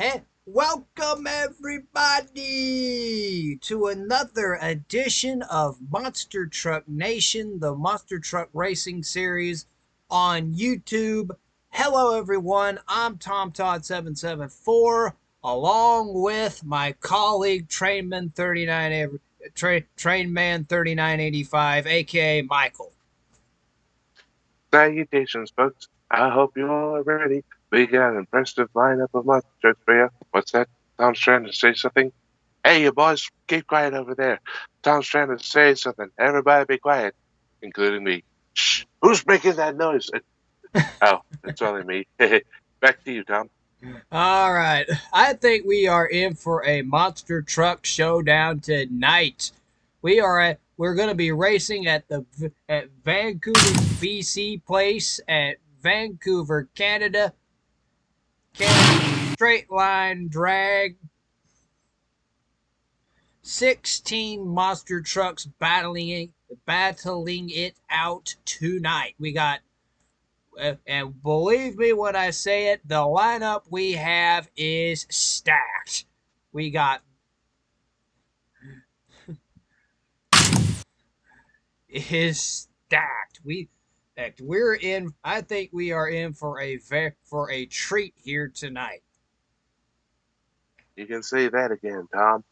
Hey, welcome everybody to another edition of Monster Truck Nation, the Monster Truck Racing Series on YouTube. Hello everyone, I'm Tom Todd 774 along with my colleague Trainman 3985 aka Michael. Salutations, folks. I hope you all are ready. We got an impressive lineup of monster trucks for you. What's that? Tom's trying to say something? Hey, you boys, keep quiet over there. Tom's trying to say something. Everybody be quiet, including me. Shh! Who's making that noise? Oh, it's only me. Back to you, Tom. All right. I think we are in for a monster truck showdown tonight. We're going to be racing at Vancouver BC place at Vancouver, Canada. Straight line drag. 16 monster trucks battling it out tonight. We got and believe me when I say it, the lineup we have is stacked. We got is stacked. We're in. I think we are in for a treat here tonight. You can say that again, Tom.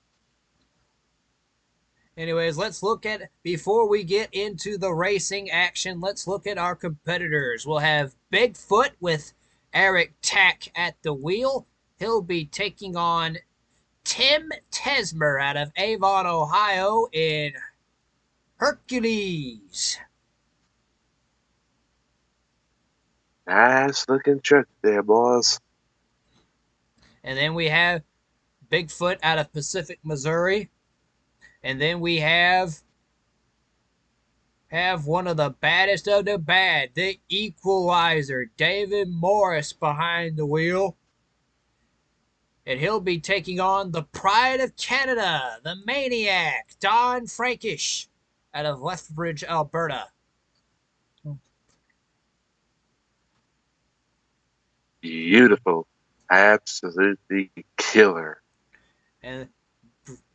Anyways, let's look at before we get into the racing action. Let's look at our competitors. We'll have Bigfoot with Eric Tack at the wheel. He'll be taking on Tim Tesmer out of Avon, Ohio in Hercules. Nice looking truck there, boys. And then we have Bigfoot out of Pacific, Missouri. And then we have one of the baddest of the bad, the Equalizer, David Morris behind the wheel. And he'll be taking on the Pride of Canada, the Maniac, Don Frankish out of Lethbridge, Alberta. Beautiful. Absolutely killer. And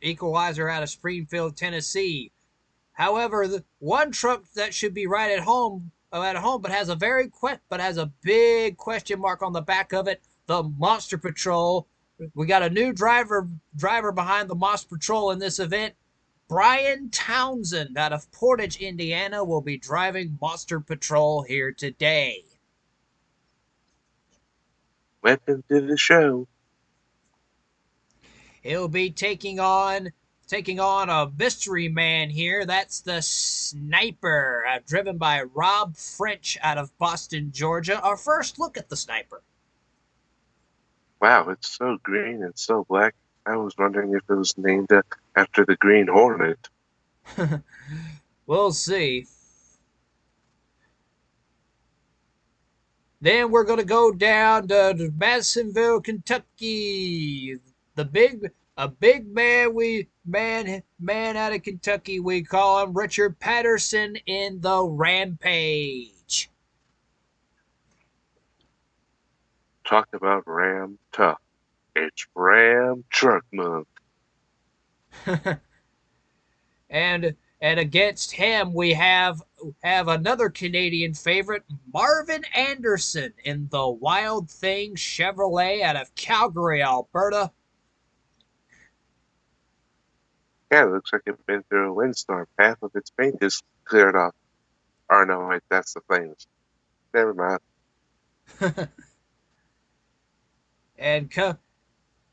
Equalizer out of Springfield, Tennessee. However, the one truck that should be right at home, but has a big question mark on the back of it. The Monster Patrol. We got a new driver behind the Monster Patrol in this event. Brian Townsend out of Portage, Indiana, will be driving Monster Patrol here today. Welcome to the show. He'll be taking on a mystery man here. That's the Sniper, driven by Rob French out of Boston, Georgia. Our first look at the Sniper. Wow, it's so green and so black. I was wondering if it was named after the Green Hornet. We'll see. Then we're going to go down to Madisonville, Kentucky. A big man out of Kentucky. We call him Richard Patterson in the Rampage. Talk about Ram tough. It's Ram Truck Month. and against him we have another Canadian favorite, Marvin Anderson in the Wild Thing Chevrolet out of Calgary, Alberta. Yeah, it looks like it's been through a windstorm. Half of its paint is cleared off. Or no, wait, that's the flames. Never mind. and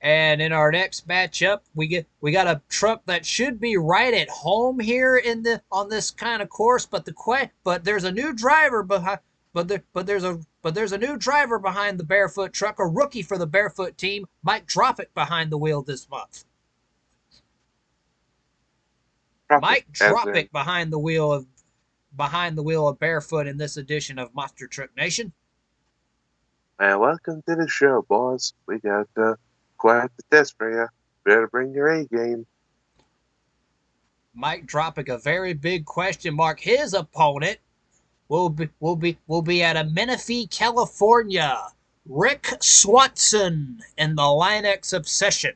And in our next matchup, we got a truck that should be right at home here in the on this kind of course, but there's a new driver behind there's a new driver behind the Barefoot truck, a rookie for the Barefoot team, Mike Dropick behind the wheel this month. Profit, Mike as in, Dropick behind the wheel of Barefoot in this edition of Monster Truck Nation. welcome to the show, boys. We got quite the test for you. Better bring your A game. Mike Dropick, a very big question mark. His opponent will be out of Menifee, California. Rick Swanson in the Linux Obsession.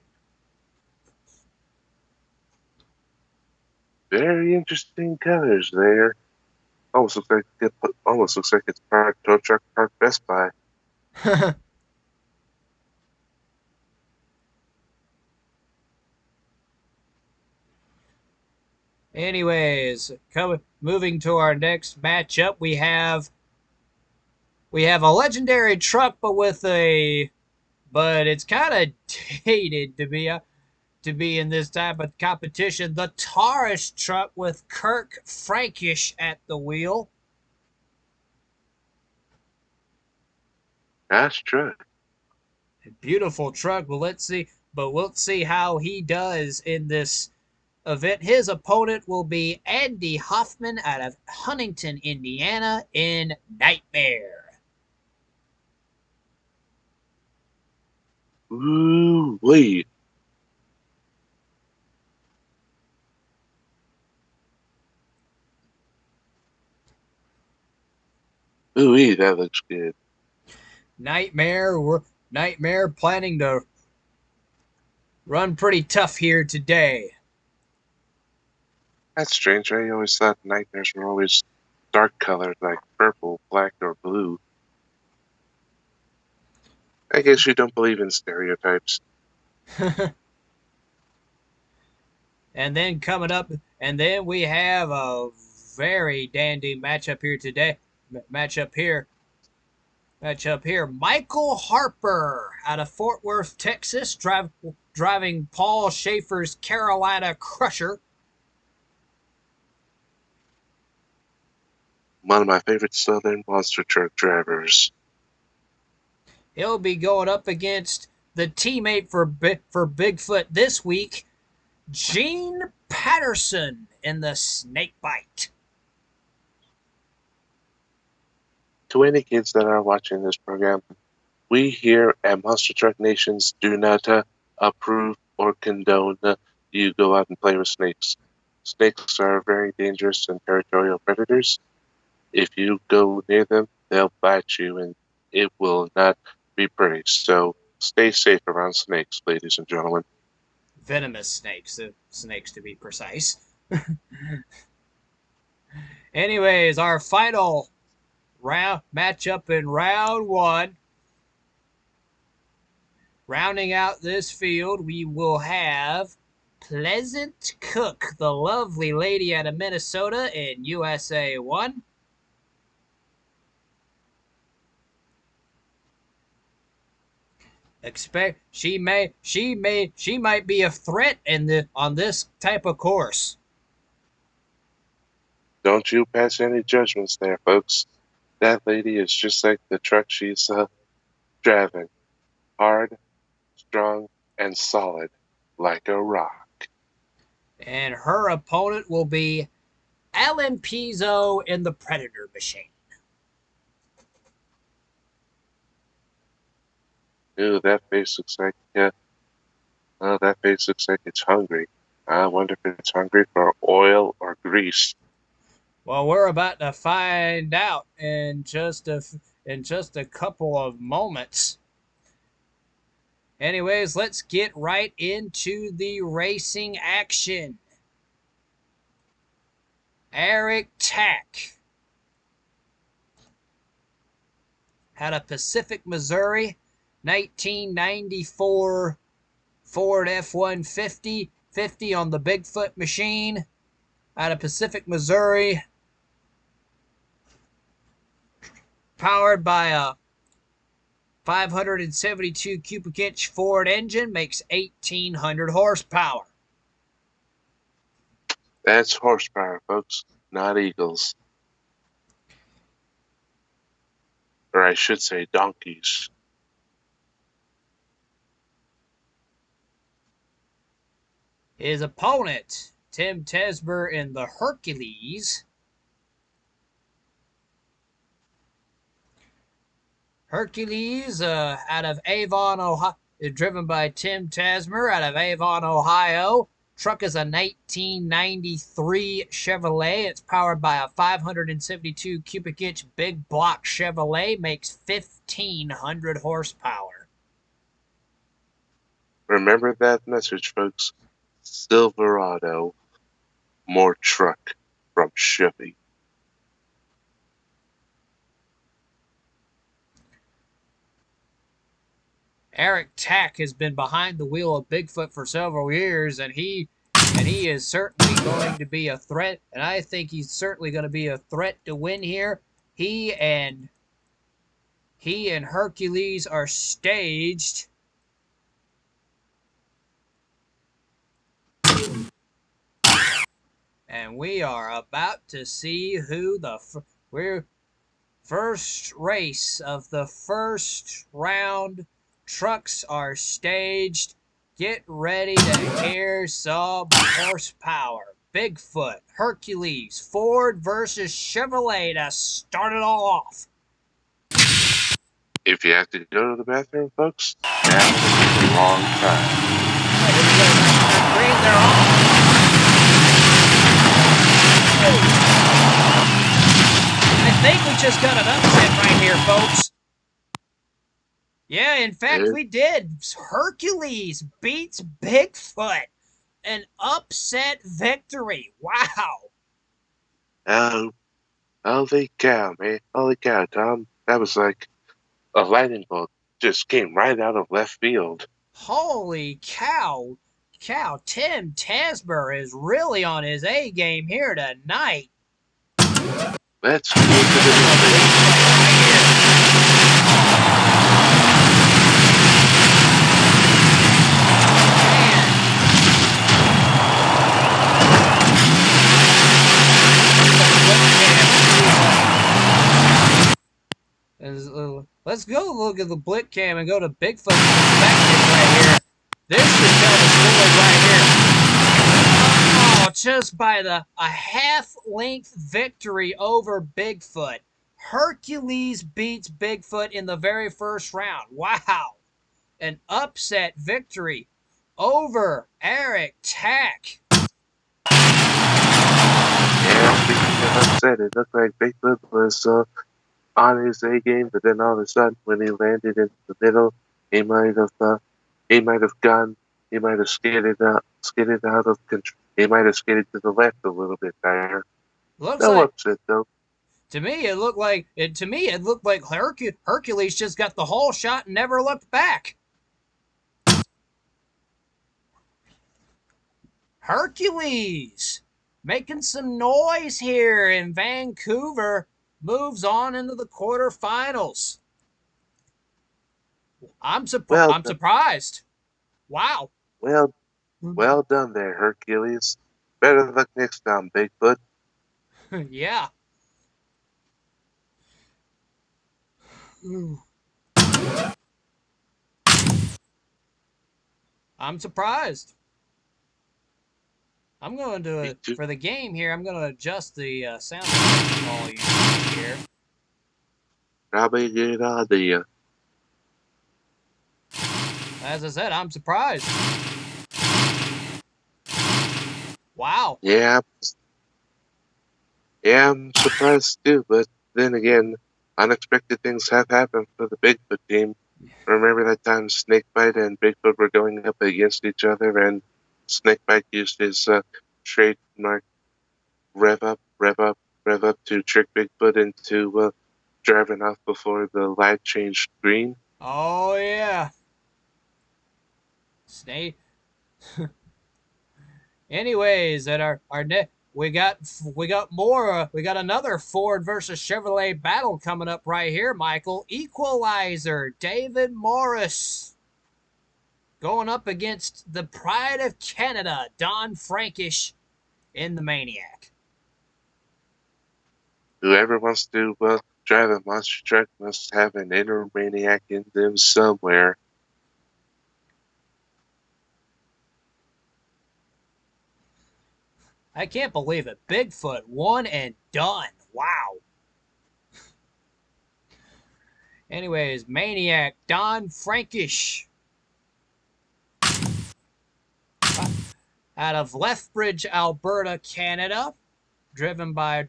Very interesting colors there. Almost looks like it's parked tow truck parked Best Buy. Anyways, moving to our next matchup, we have a legendary truck, but it's kind of dated to be in this type of competition. The Taurus truck with Kirk Frankish at the wheel. Nice truck. Beautiful truck, but we'll see how he does in this event. His opponent will be Andy Hoffman out of Huntington, Indiana in Nightmare. Ooh wee. Ooh wee, that looks good. Nightmare planning to run pretty tough here today. That's strange. I always thought nightmares were always dark colored, like purple, black, or blue. I guess you don't believe in stereotypes. And then coming up, and then we have a very dandy matchup here today. Matchup here. Michael Harper out of Fort Worth, Texas, driving Paul Schaefer's Carolina Crusher. One of my favorite Southern monster truck drivers. He'll be going up against the teammate for Bigfoot this week, Gene Patterson in the Snakebite. To any kids that are watching this program, we here at Monster Truck Nations do not approve or condone you go out and play with snakes. Snakes are very dangerous and territorial predators. If you go near them, they'll bite you and it will not be pretty. So stay safe around snakes, ladies and gentlemen. Venomous snakes to be precise. Anyways, our final round matchup in round one. Rounding out this field, we will have Pleasant Cook, the lovely lady out of Minnesota in USA 1. She might be a threat on this type of course. Don't you pass any judgments there, folks. That lady is just like the truck she's driving. Hard, strong, and solid, like a rock. And her opponent will be Alan Pizzo in the Predator Machine. Ooh, that face looks like it's hungry. I wonder if it's hungry for oil or grease. Well, we're about to find out in just a couple of moments. Anyways, let's get right into the racing action. Eric Tack out of Pacific, Missouri, 1994 Ford F-150, 50 on the Bigfoot machine, out of Pacific, Missouri, powered by a 572 cubic inch Ford engine, makes 1,800 horsepower. That's horsepower, folks, not eagles. Or I should say donkeys. His opponent, Tim Tesber in the Hercules. Hercules out of Avon, Ohio, driven by Tim Tasmer out of Avon, Ohio. Truck is a 1993 Chevrolet. It's powered by a 572 cubic inch big block Chevrolet. Makes 1,500 horsepower. Remember that message, folks. Silverado, more truck from Chevy. Eric Tack has been behind the wheel of Bigfoot for several years, and he is certainly going to be a threat. And I think he's certainly going to be a threat to win here. He and Hercules are staged. And we are about to see who the first race of the first round. Trucks are staged. Get ready to hear some horsepower. Bigfoot, Hercules, Ford versus Chevrolet to start it all off. If you have to go to the bathroom, folks, now is the wrong time. Green, they're on. I think we just got an upset right here, folks. Yeah, in fact, we did. Hercules beats Bigfoot. An upset victory. Wow. Holy cow, man. Holy cow, Tom. That was like a lightning bolt just came right out of left field. Holy cow. Tim Tasber is really on his A game here tonight. Let's go to the Let's go look at the Blick Cam and go to Bigfoot's perspective right here. This should tell the story right here. Oh, just by a half-length victory over Bigfoot. Hercules beats Bigfoot in the very first round. Wow. An upset victory over Eric Tack. Yeah, speaking of upset, it looked like Bigfoot was on his A game, but then all of a sudden, when he landed in the middle, he might have skated out of control. He might have skated to the left a little bit there. No upset though. To me, it looked like Hercules just got the whole shot and never looked back. Hercules making some noise here in Vancouver. Moves on into the quarterfinals. I'm surprised. Wow. Well done there, Hercules. Better luck next time, Bigfoot. Yeah. I'm surprised. I'm going to, for the game here, I'm going to adjust the sound volume here. Probably a good idea. As I said, I'm surprised. Wow. Yeah, I'm surprised too, but then again, unexpected things have happened for the Bigfoot team. Remember that time Snakebite and Bigfoot were going up against each other, and Snakebite used his trademark rev up to trick Bigfoot into driving off before the light changed green? Oh, yeah. Snake. Anyways, at our we got more. We got another Ford versus Chevrolet battle coming up right here, Michael. Equalizer, David Morris, going up against the Pride of Canada, Don Frankish, in the Maniac. Whoever wants to drive a monster truck must have an inner maniac in them somewhere. I can't believe it. Bigfoot, one and done. Wow. Anyways, Maniac, Don Frankish. Out of Lethbridge, Alberta, Canada, driven by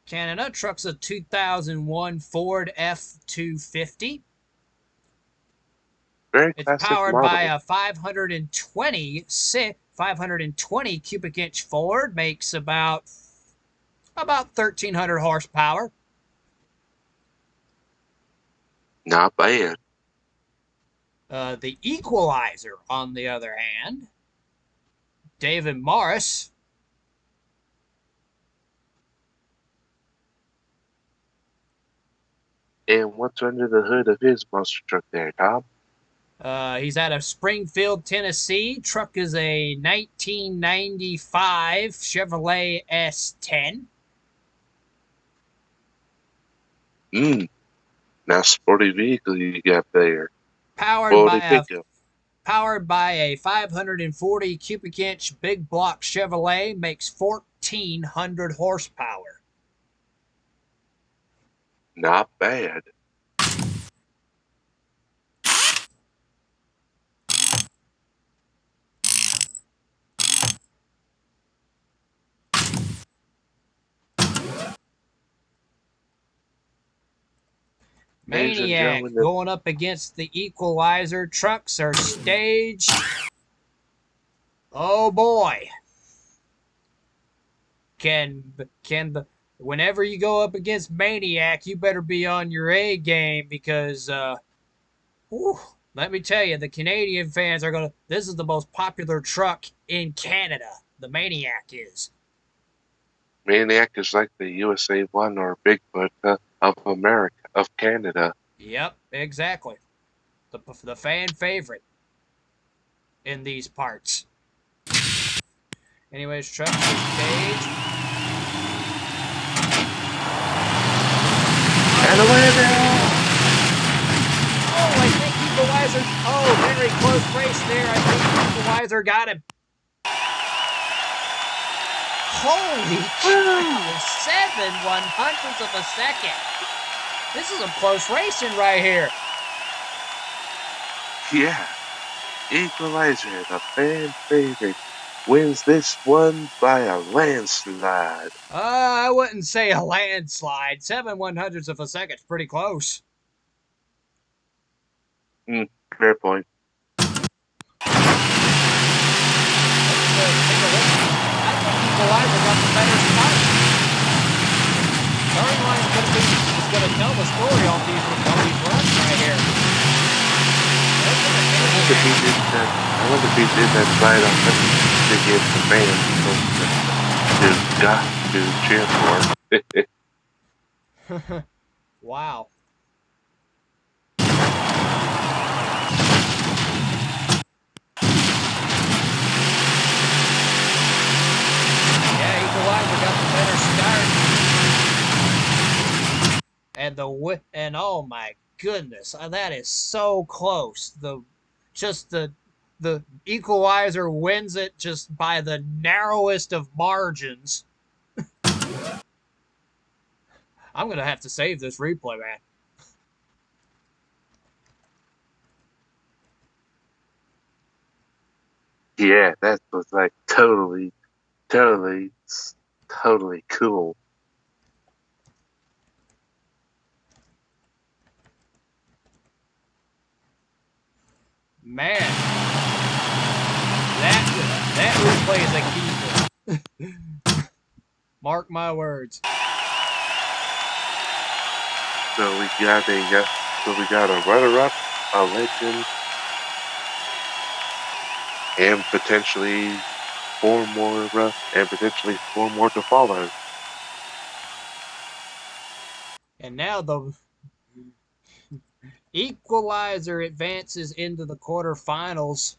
Canada. Truck's a 2001 Ford F-250. Very It's classic powered by model. a 520 cubic inch Ford, makes about 1,300 horsepower. Not bad. The Equalizer, on the other hand, David Morris. And what's under the hood of his monster truck there, Tom? He's out of Springfield, Tennessee. Truck is a 1995 Chevrolet S10. Nice sporty vehicle you got there. Powered Sporty by a pickup. 540 cubic inch big block Chevrolet, makes 1,400 horsepower. Not bad. Ladies and Maniac gentlemen, going up against the Equalizer. Trucks are staged. Oh boy. Whenever you go up against Maniac, you better be on your A game, because let me tell you, the Canadian fans are gonna. This is the most popular truck in Canada. The Maniac is. Maniac is like the USA 1 or Bigfoot of America, of Canada. Yep, exactly. The fan favorite in these parts. Anyways, truck to stage. And away there! Oh, I think Equalizer. Oh, very close race there. I think Equalizer got him. Holy cow! 7/100ths of a second. This is a close racing right here. Yeah. Equalizer, the fan favorite, wins this one by a landslide. I wouldn't say a landslide. 7/100ths of a second is pretty close. Fair point. Take a look. I think Equalizer got the better start. Starting line's gonna tell the story on these runs right here. I wonder if he did that. I wonder if he did that right on purpose to give the fans to cheer for. Wow. Yeah, Equalizer got the better start. And oh my goodness, that is so close. The Equalizer wins it just by the narrowest of margins. I'm gonna have to save this replay, man. Yeah, that was like totally cool. Man, that replay is a keeper. Mark my words. So we got a runner-up, a legend, and potentially four more to follow. And now the Equalizer advances into the quarterfinals.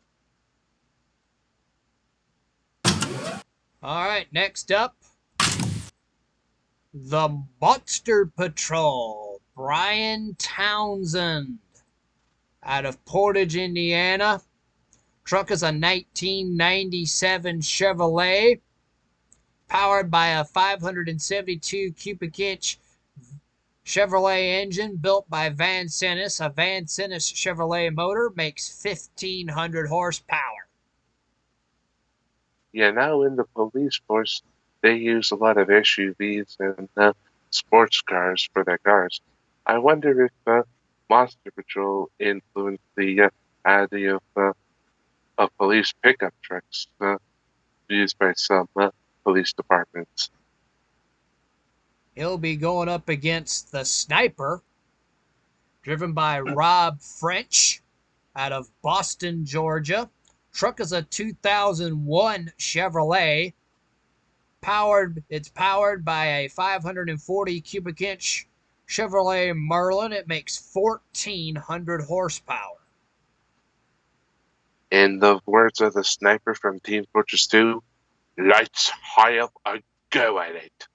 All right, next up, the Monster Patrol, Brian Townsend, out of Portage, Indiana. Truck is a 1997 Chevrolet, powered by a 572 cubic inch Chevrolet engine built by Van Sennis. A Van Sennis Chevrolet motor makes 1,500 horsepower. Yeah, now in the police force, they use a lot of SUVs and sports cars for their cars. I wonder if Monster Patrol influenced the idea of police pickup trucks used by some police departments. He'll be going up against the Sniper, driven by Rob French out of Boston, Georgia. Truck is a 2001 Chevrolet. It's powered by a 540 cubic inch Chevrolet Merlin. It makes 1,400 horsepower. In the words of the sniper from Team Fortress 2, lights high up, I go at it.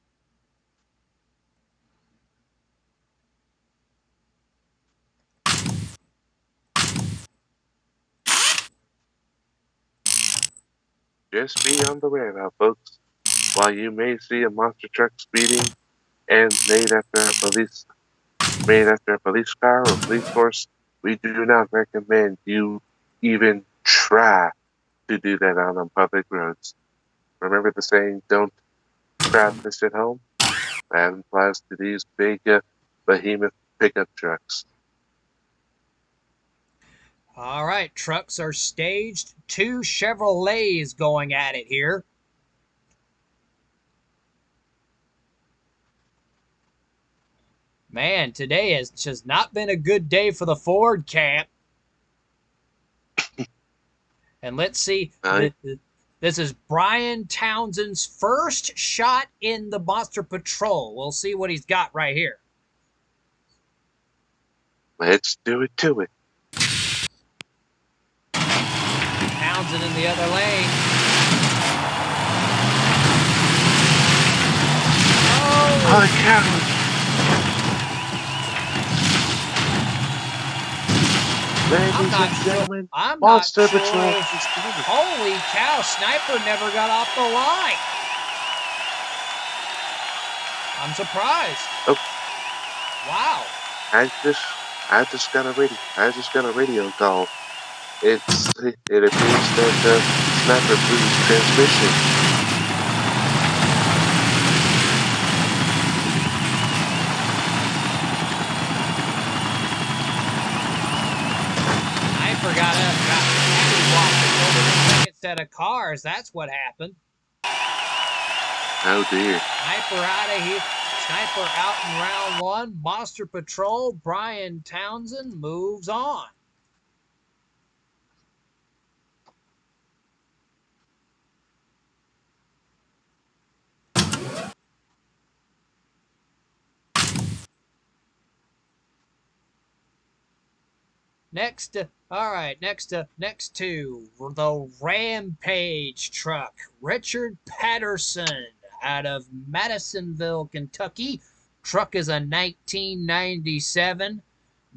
Just be on the lookout, folks. While you may see a monster truck speeding and made after a police car or police horse, we do not recommend you even try to do that out on public roads. Remember the saying, don't try this at home? That applies to these big behemoth pickup trucks. All right, trucks are staged. 2 Chevrolets going at it here. Man, today has just not been a good day for the Ford camp. And let's see. This is Brian Townsend's first shot in the Monster Patrol. We'll see what he's got right here. Let's do it to it. Townsend in the other lane. Oh, cow! Ladies and gentlemen, Monster Patrol. Holy cow, Sniper never got off the line. I'm surprised. Oh. Wow. I just got a radio call. It appears that Sniper blew his transmission. Got cattywampus over the second set of cars. That's what happened. Oh dear. Sniper out of here. Sniper out in round 1. Monster Patrol. Brian Townsend moves on. Next to the Rampage truck, Richard Patterson out of Madisonville, Kentucky. Truck is a 1997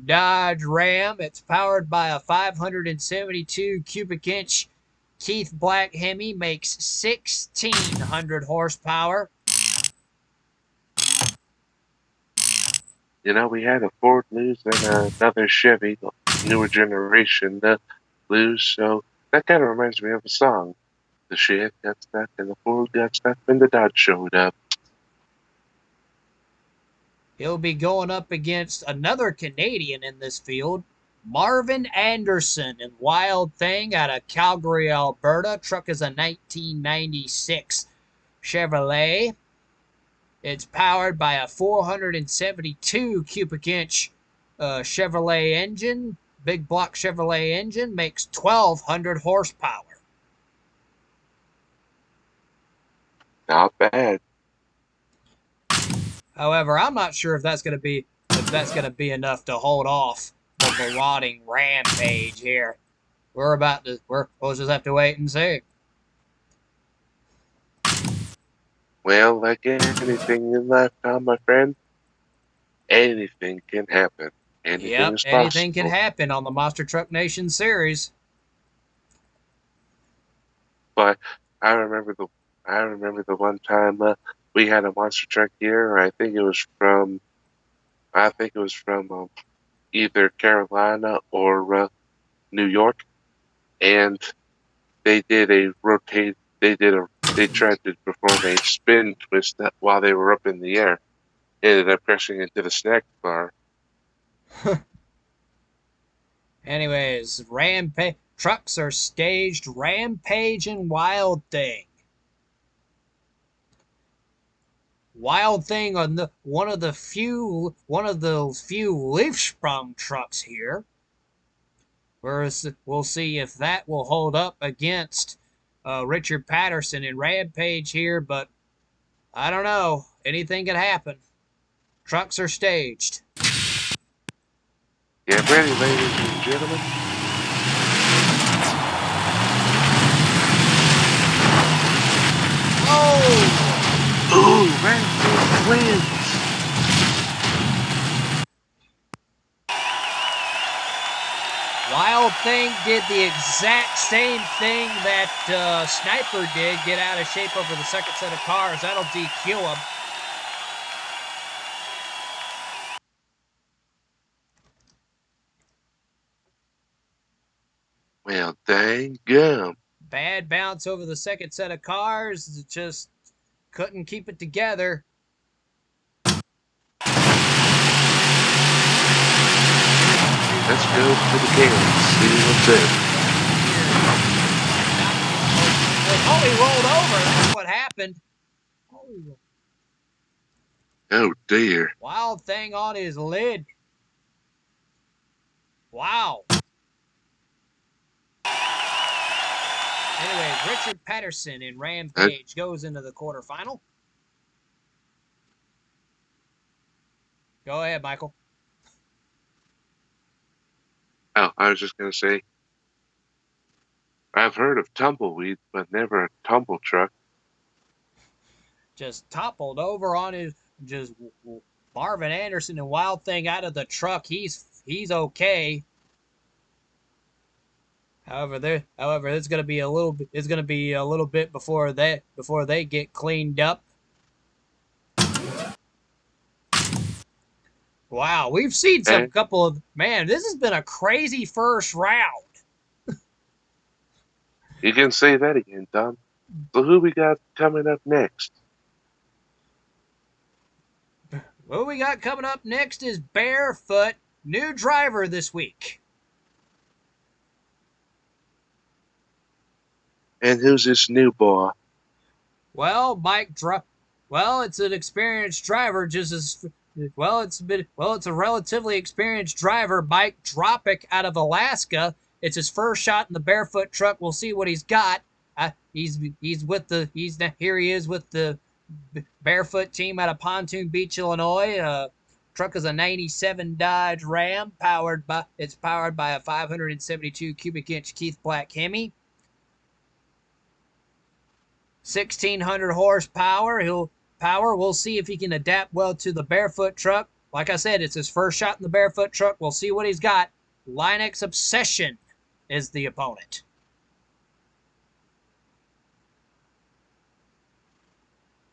Dodge Ram. It's powered by a 572 cubic inch Keith Black Hemi, makes 1,600 horsepower. You know, we had a Ford lose and another Chevy, newer generation, lose, so that kind of reminds me of a song. The Chevy got stuck and the Ford got stuck when the Dodge showed up. He'll be going up against another Canadian in this field, Marvin Anderson in Wild Thing out of Calgary, Alberta. Truck is a 1996 Chevrolet. It's powered by a 472 cubic inch Chevrolet engine, big block Chevrolet engine, makes 1,200 horsepower. Not bad. However, I'm not sure if that's going to be enough to hold off the marauding Rampage here. We'll just have to wait and see. Well, like anything in life, my friend, anything can happen. Anything is possible. Anything can happen on the Monster Truck Nation series. But I remember the one time we had a monster truck here. I think it was from I think it was from either Carolina or New York, and they did a rotate. They tried to perform a spin twist while they were up in the air. Ended up crashing into the snack bar. Anyways, Rampage trucks are staged. Rampage and Wild Thing. Wild Thing on one of the few Leafsprung trucks here. Whereas we'll see if that will hold up against Richard Patterson and Rampage here, but I don't know. Anything could happen. Trucks are staged. Get ready, ladies and gentlemen. Oh! Ooh, Rampage wins. Wild Thing did the exact same thing that Sniper did, get out of shape over the second set of cars. That'll DQ him. Well, dang gum. Bad bounce over the second set of cars. Just couldn't keep it together. Let's go to the camera. See what's up. Oh, he rolled over. That's what happened. Oh dear. Wild Thing on his lid. Wow. Anyways, Richard Patterson in Rampage goes into the quarterfinal. Go ahead, Michael. Oh, I was just going to say, I've heard of tumbleweed, but never a tumble truck. Just toppled over on his, just Marvin Anderson and Wild Thing out of the truck. He's okay. However, it's gonna be a little bit before they get cleaned up. Wow, we've seen some couple of man. This has been a crazy first round. You can say that again, Tom. So who we got coming up next? What we got coming up next is Barefoot, new driver this week. And who's this new boy? Well, it's an experienced driver, just as it's a relatively experienced driver, Mike Dropic out of Alaska. It's his first shot in the Barefoot truck. We'll see what he's got. Here he is with the Barefoot team out of Pontoon Beach, Illinois. Truck is a '97 Dodge Ram, powered by a 572 cubic inch Keith Black Hemi. 1,600 horsepower. We'll see if he can adapt well to the Barefoot truck. Like I said, it's his first shot in the Barefoot truck. We'll see what he's got. Linux Obsession is the opponent.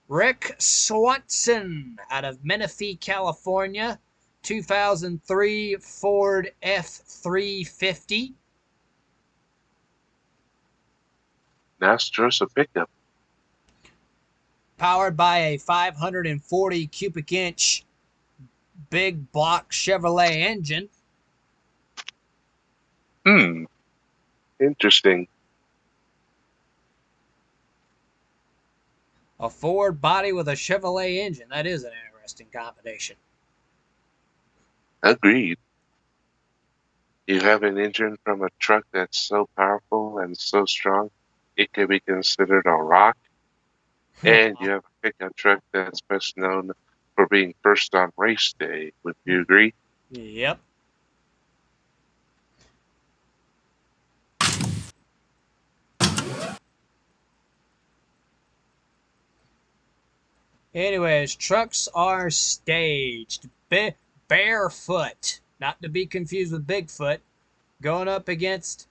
Rick Swanson out of Menifee, California. 2003 Ford F350. Nice choice of pickup. Powered by a 540 cubic inch big block Chevrolet engine. Interesting. A Ford body with a Chevrolet engine. That is an interesting combination. Agreed. You have an engine from a truck that's so powerful and so strong, it can be considered a rock. And you have a pickup truck that's best known for being first on race day. Would you agree? Yep. Anyways, trucks are staged. Barefoot, not to be confused with Bigfoot, going up against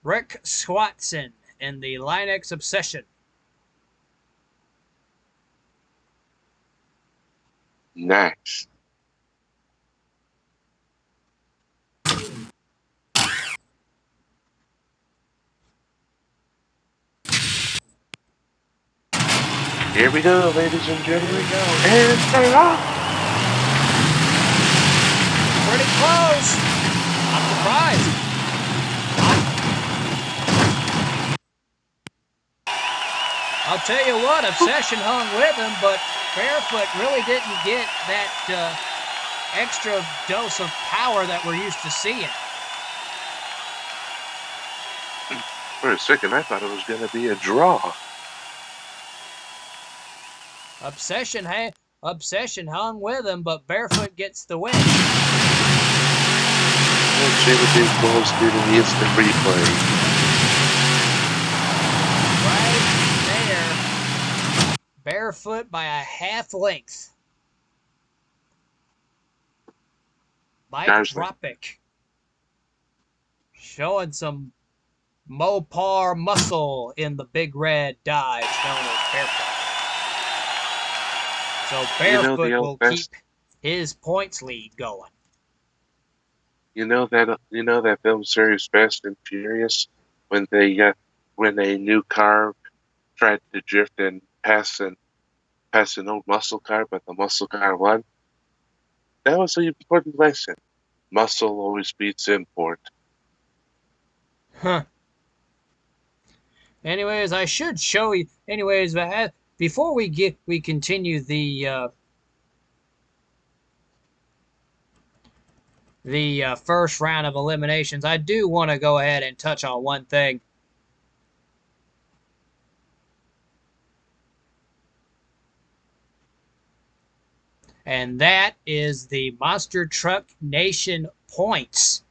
Rick Swatson in the Linux Obsession. Nice. Here we go, ladies and Here gentlemen. we go. And they're off. Pretty close. I'm surprised. I'll tell you what, Obsession hung with him, but Barefoot really didn't get that extra dose of power that we're used to seeing. For a second, I thought it was going to be a draw. Obsession hung with him, but Barefoot gets the win. And Shayla Big Balls did an instant replay. Right there. Barefoot by a half length. Mike Dropic showing some Mopar muscle in the big red Dodge known as Barefoot. So Barefoot will keep his points lead going. You know that film series Fast and Furious when a new car tried to drift and pass an old muscle car, but the muscle car won. That was an important lesson. Muscle always beats import. Huh. Anyways, I should show you. Anyways, before we continue the first round of eliminations, I do want to go ahead and touch on one thing. And that is the Monster Truck Nation points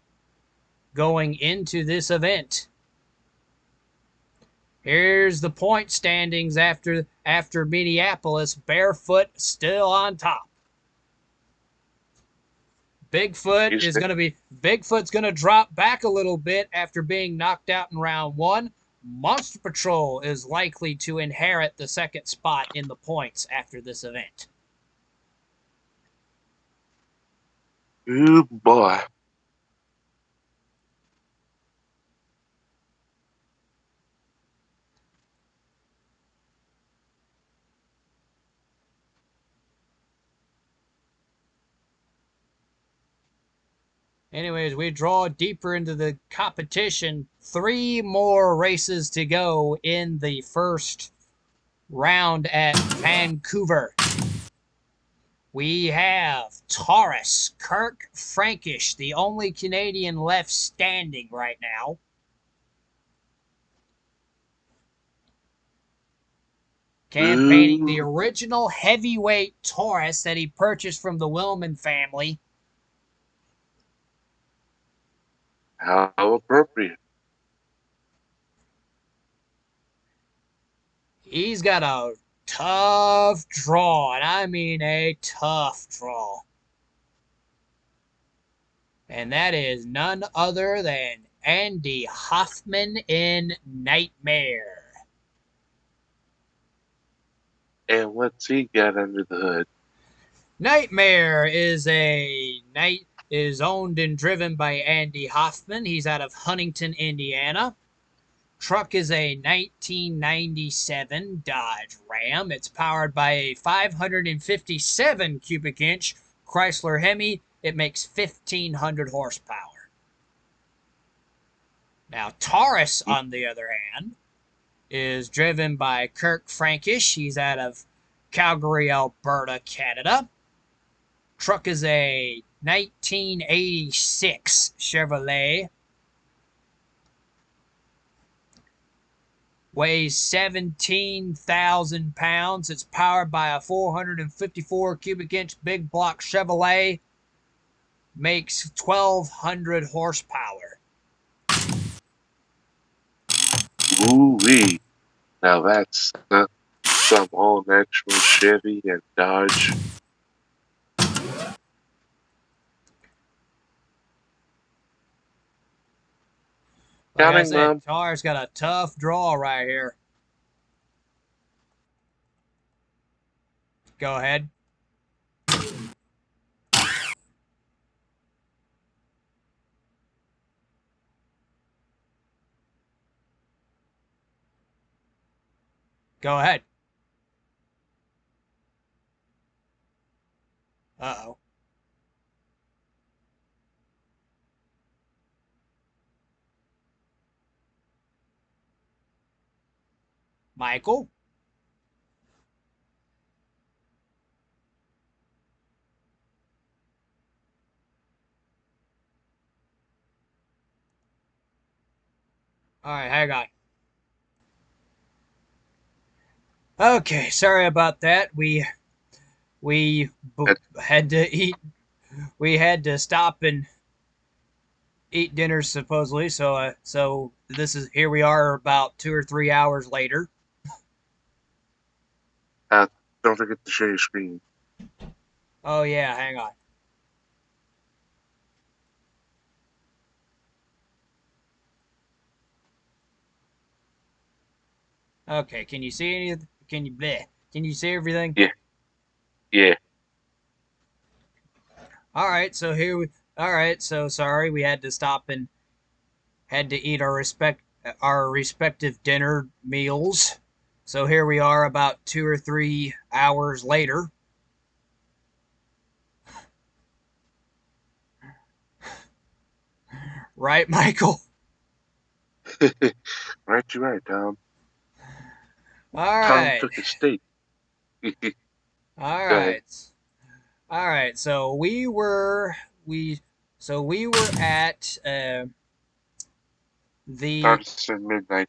going into this event. Here's the point standings after Minneapolis. Barefoot still on top. Bigfoot's gonna drop back a little bit after being knocked out in round 1. Monster Patrol is likely to inherit the second spot in the points after this event. Ooh, boy. Anyways, we draw deeper into the competition. 3 more races to go in the first round at Vancouver. We have Taurus, Kirk Frankish, the only Canadian left standing right now. Campaigning the original heavyweight Taurus that he purchased from the Willman family. How appropriate. He's got a tough draw, and I mean a tough draw. And that is none other than Andy Hoffman in Nightmare. And what's he got under the hood? Nightmare is owned and driven by Andy Hoffman. He's out of Huntington, Indiana. Truck is a 1997 Dodge Ram. It's powered by a 557 cubic inch Chrysler Hemi. It makes 1,500 horsepower. Now, Taurus, on the other hand, is driven by Kirk Frankish. He's out of Calgary, Alberta, Canada. Truck is a 1986 Chevrolet. Weighs 17,000 pounds. It's powered by a 454 cubic inch big block Chevrolet. Makes 1,200 horsepower. Ooh-wee. Now that's some all-natural Chevy and Dodge. Like I said, Tar's got a tough draw right here. Go ahead. Go ahead. Uh-oh. Michael? All right, hang on. Okay, sorry about that. We That, had to eat. We had to stop and eat dinner supposedly. So this is here we are about 2 or 3 hours later. uh, don't forget to share your screen. Oh yeah, hang on. Okay, can you see any? Can you bleh, Can you see everything? Yeah, yeah. All right, so here we. All right, so sorry we had to stop and had to eat our respective dinner meals. So here we are about 2 or 3 hours later. Right, Michael? Right, you're right, Tom. All Tom right. took a steak. All Go ahead. right. All right. We we were at the Starts at midnight.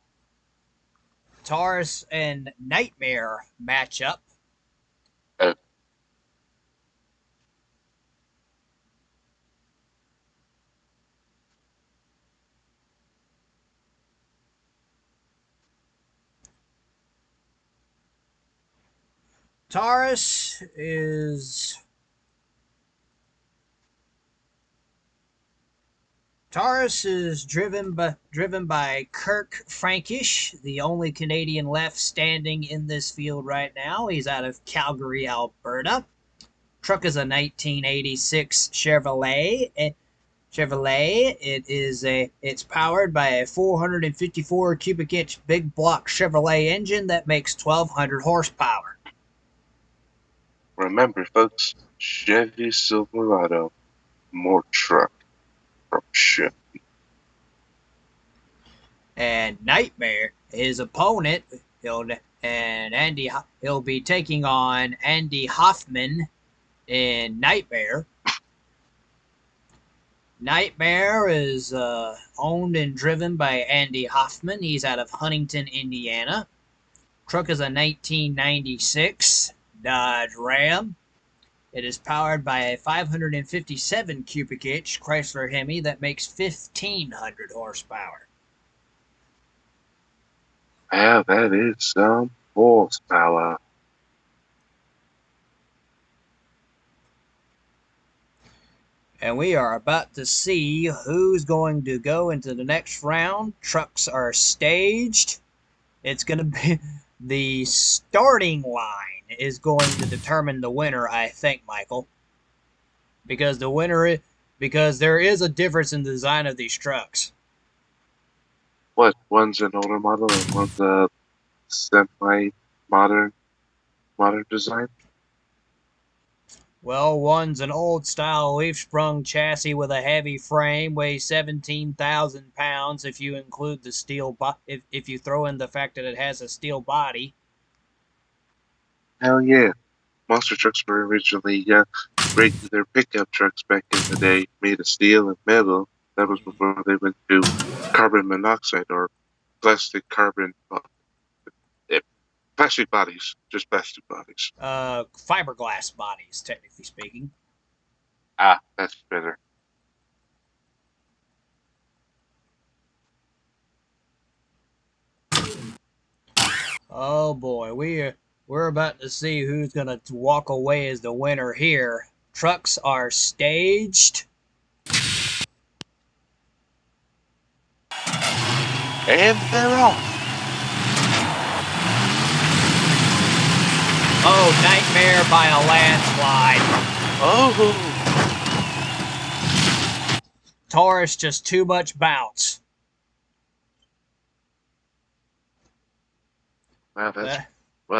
Taurus and Nightmare matchup. Uh, Taurus is Taurus is driven by Kirk Frankish, the only Canadian left standing in this field right now. He's out of Calgary, Alberta. Truck is a 1986 Chevrolet. It's powered by a 454 cubic inch big block Chevrolet engine that makes 1200 horsepower. remember, folks, Chevy Silverado, more truck from Chevy. And Nightmare, his opponent, he'll be taking on Andy Hoffman in Nightmare. Nightmare is owned and driven by Andy Hoffman. He's out of Huntington, Indiana. Truck is a 1996 Dodge Ram. It is powered by a 557 cubic inch Chrysler Hemi that makes 1500 horsepower. Yeah, that is some horsepower. And we are about to see who's going to go into the next round. Trucks are staged. It's going to be the starting line is going to determine the winner, I think, Michael. Because the winner is, because there is a difference in the design of these trucks. What? One's an older model and one's a semi-modern modern design? Well, one's an old style leaf sprung chassis with a heavy frame, weighs 17,000 pounds if you include the if you throw in the fact that it has a steel body. Hell yeah. Monster trucks were originally regular pickup trucks back in the day, made of steel and metal. That was before they went to carbon monoxide or plastic carbon, eh, plastic bodies, just plastic bodies. Fiberglass bodies, technically speaking. Ah, that's better. Oh boy, we're about to see who's gonna walk away as the winner here. Trucks are staged. And they're off. Oh, Nightmare by a landslide. Oh, Taurus just too much bounce. wow, Uh,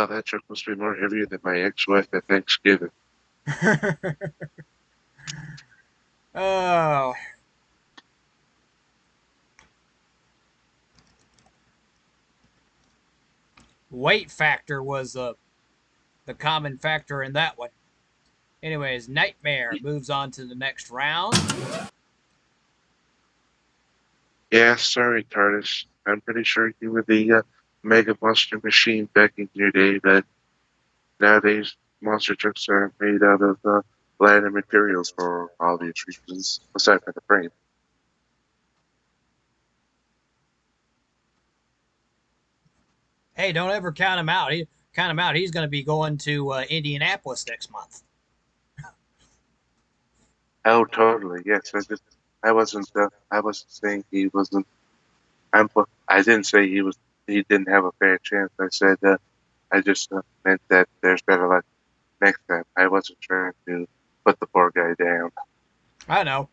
that truck must be more heavier than my ex-wife at Thanksgiving. Oh, weight factor was the common factor in that one. Anyways, Nightmare moves on to the next round. Yeah, sorry, TARDIS. I'm pretty sure you were the Mega Monster Machine back in your day, but nowadays monster trucks are made out of lighter materials for obvious reasons, aside from the frame. Hey, don't ever count him out. Count him out. He's going to be going to Indianapolis next month. Oh, totally. Yes, I wasn't saying he wasn't. I'm. I didn't say he was. He didn't have a fair chance. I said. I just meant that there's better luck next time. I wasn't trying to put the poor guy down. I know.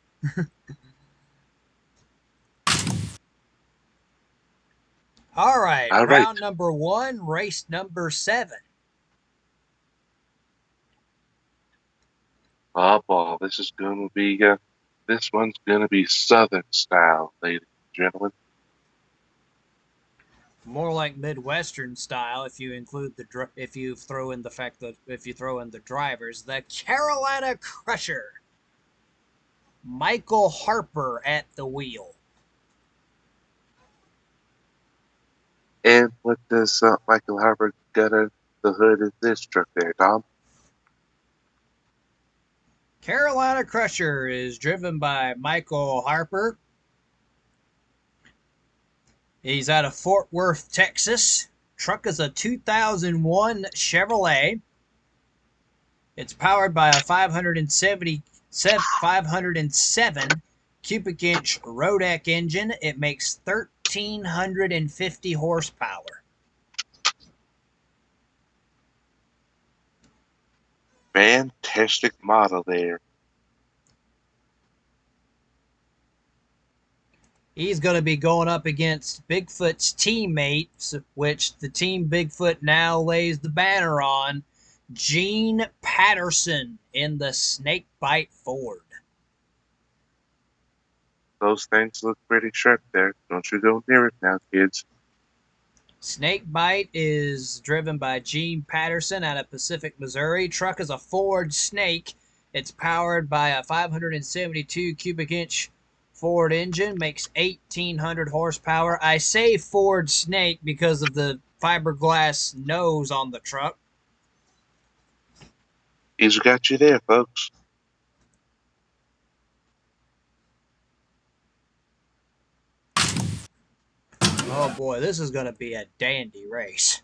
All right, All right. round number 1, race number 7. Oh, ball. This is going to be. This one's going to be Southern style, ladies and gentlemen. More like Midwestern style if you include if you throw in the fact that if you throw in the drivers, the Carolina Crusher, Michael Harper at the wheel. And what does Michael Harper got under the hood of this truck there, Tom? Carolina Crusher is driven by Michael Harper. He's out of Fort Worth, Texas. Truck is a 2001 Chevrolet. It's powered by a 507 cubic inch Rodeck engine. It makes 1,350 horsepower. Fantastic model there. He's going to be going up against Bigfoot's teammates, which the team Bigfoot now lays the banner on, Gene Patterson in the Snakebite Ford. Those things look pretty sharp there. Don't you go near it now, kids. Snakebite is driven by Gene Patterson out of Pacific, Missouri. Truck is a Ford Snake. It's powered by a 572 cubic inch Ford engine, makes 1,800 horsepower. I say Ford Snake because of the fiberglass nose on the truck. He's got you there, folks. Oh boy, this is going to be a dandy race.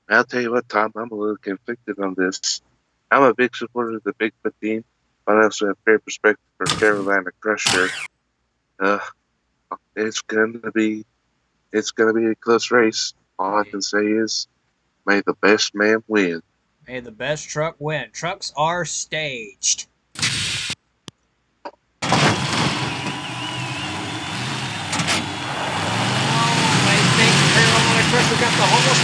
I'll tell you what, Tom, I'm a little conflicted on this. I'm a big supporter of the Bigfoot team, but I also have fair perspective for Carolina Crusher. Uh, it's gonna be a close race. All I can say is, may the best man win. May the best truck win. Trucks are staged. Carolina Crusher got the horse.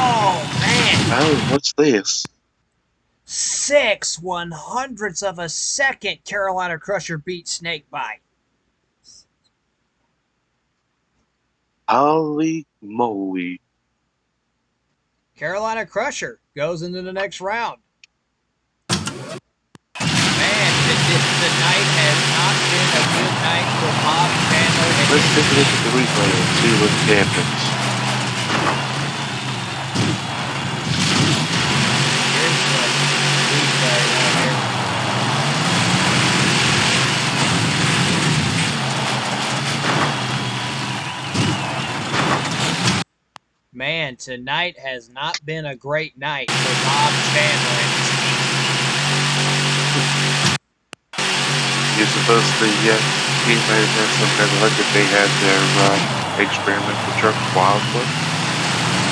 Oh, man. Oh, what's this? 6/100ths of a second Carolina Crusher beat Snakebite. Holy moly. Carolina Crusher goes into the next round. Man, the night has not been a good night for Bob Chandler. Let's take a look at the replay and see what happens. Here's the replay right here. Man, tonight has not been a great night for Bob Chandler and his team. You're supposed to, team might have had some kind of luck if they had their experimental truck wildly.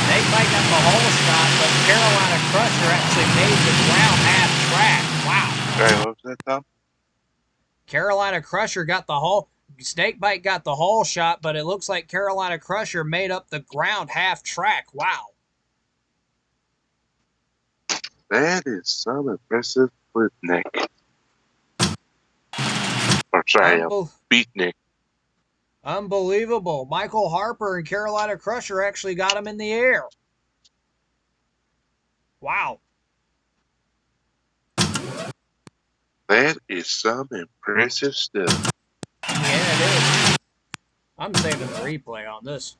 Snakebite got the whole shot, but Carolina Crusher actually made the ground half track. Wow. Sorry, what was that, Tom? Carolina Crusher got the whole. Snakebite got the whole shot, but it looks like Carolina Crusher made up the ground half track. Wow. That is some impressive flip neck. Or sorry, beat neck. Unbelievable. Michael Harper and Carolina Crusher actually got him in the air. Wow. That is some impressive stuff. Yeah, it is. I'm saving the replay on this.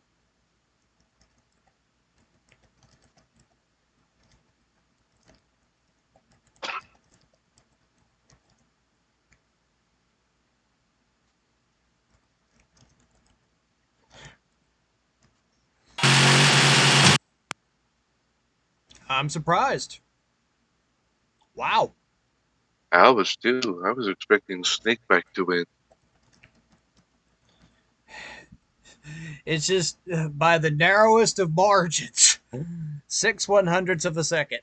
I'm surprised. Wow. I was too. I was expecting Snakeback to win. It's just by the narrowest of margins. 6/100ths of a second.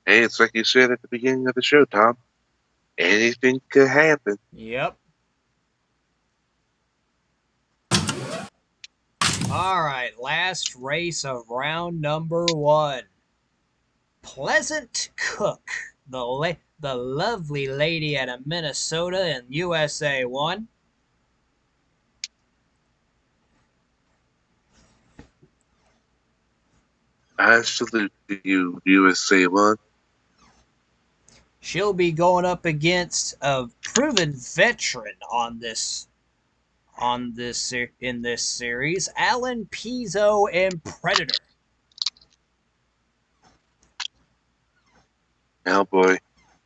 Hey, it's like you said at the beginning of the show, Tom. Anything could happen. Yep. All right, last race of round number 1. Pleasant Cook, the lovely lady out of Minnesota in USA 1. I salute you, USA 1. She'll be going up against a proven veteran in this series, Alan Pizzo and Predator. Oh boy,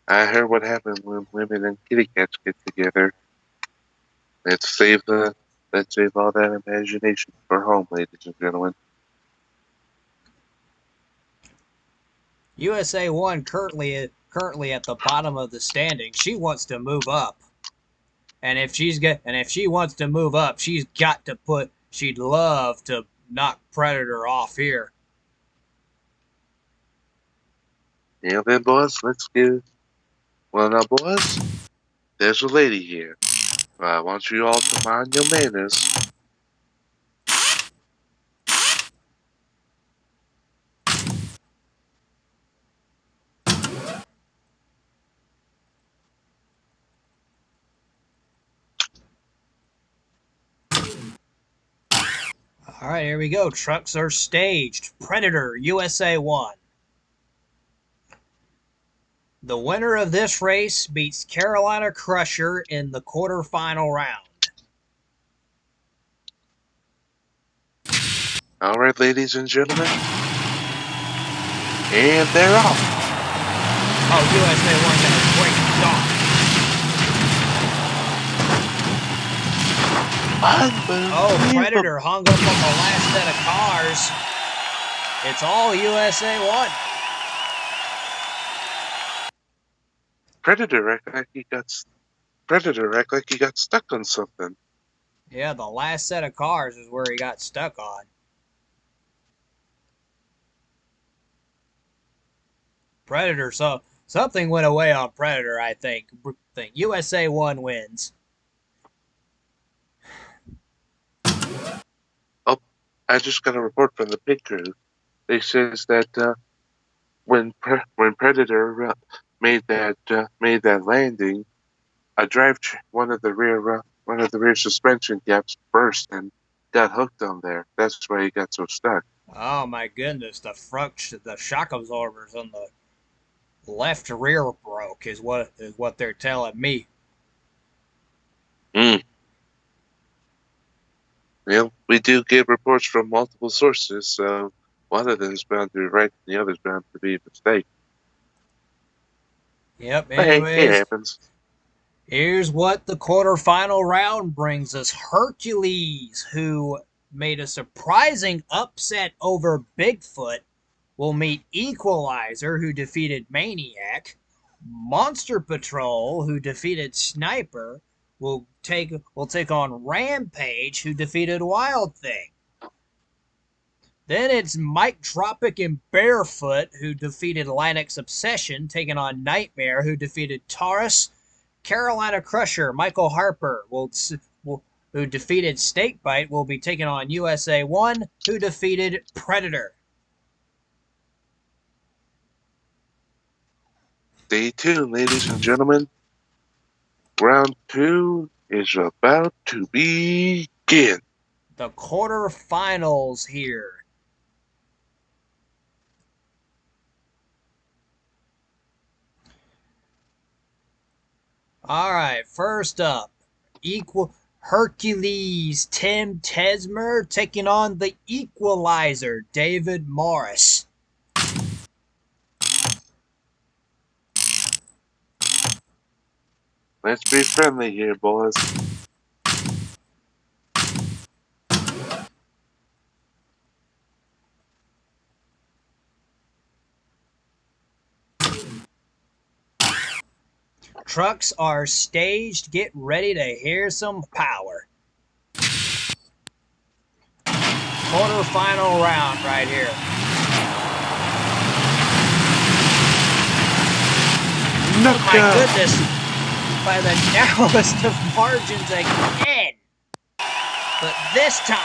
I heard what happened when women and kitty cats get together. Let's save all that imagination for home, ladies and gentlemen. USA 1 currently at the bottom of the standing. She wants to move up. And if she wants to move up, she'd love to knock Predator off here. Yeah, then, boys, let's get. Well, now, boys, there's a lady here. I want you all to mind your manners. All right, here we go. Trucks are staged. Predator, USA 1. The winner of this race beats Carolina Crusher in the quarterfinal round. All right, ladies and gentlemen. And they're off. Oh, USA 1 got a great start. Oh, Predator hung up on the last set of cars. It's all USA 1. Predator act like he got stuck on something. Yeah, the last set of cars is where he got stuck on. Predator, so something went away on Predator, I think. USA 1 wins. Oh, I just got a report from the pit crew. They says that when Predator made that landing, one of the rear suspension gaps burst and got hooked on there. That's why he got so stuck. Oh my goodness, the shock absorbers on the left rear broke is what they're telling me. Well, we do get reports from multiple sources, so one of them is bound to be right and the other is bound to be a mistake. Yep, anyways, hey, it happens. Here's what the quarterfinal round brings us. Hercules, who made a surprising upset over Bigfoot, will meet Equalizer, who defeated Maniac. Monster Patrol, who defeated Sniper, will take on Rampage, who defeated Wild Thing. Then it's Mike Tropic and Barefoot, who defeated Linux Obsession, taking on Nightmare, who defeated Taurus. Carolina Crusher, Michael Harper will who defeated Snakebite, will be taking on USA 1, who defeated Predator. Stay tuned, ladies and gentlemen. Round 2 is about to begin. The quarterfinals here. All right, first up, Hercules Tim Tesmer taking on the Equalizer David Morris. Let's be friendly here, boys. Trucks are staged. Get ready to hear some power. Quarterfinal round right here. Look oh my goodness. By the narrowest of margins again. But this time,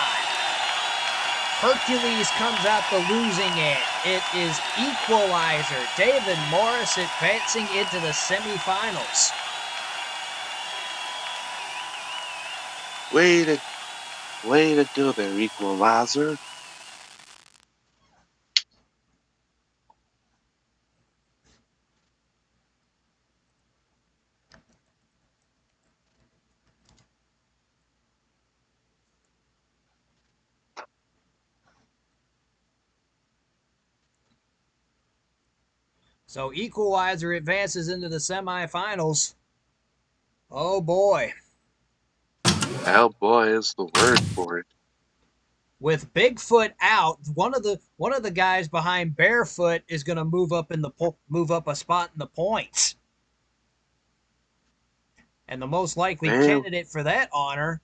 Hercules comes out the losing end. It is Equalizer David Morris advancing into the semifinals. Way to go there, Equalizer. So Equalizer advances into the semifinals. Oh boy. Oh boy is the word for it. With Bigfoot out, one of the guys behind Barefoot is going to move up a spot in the points. And the most likely candidate for that honor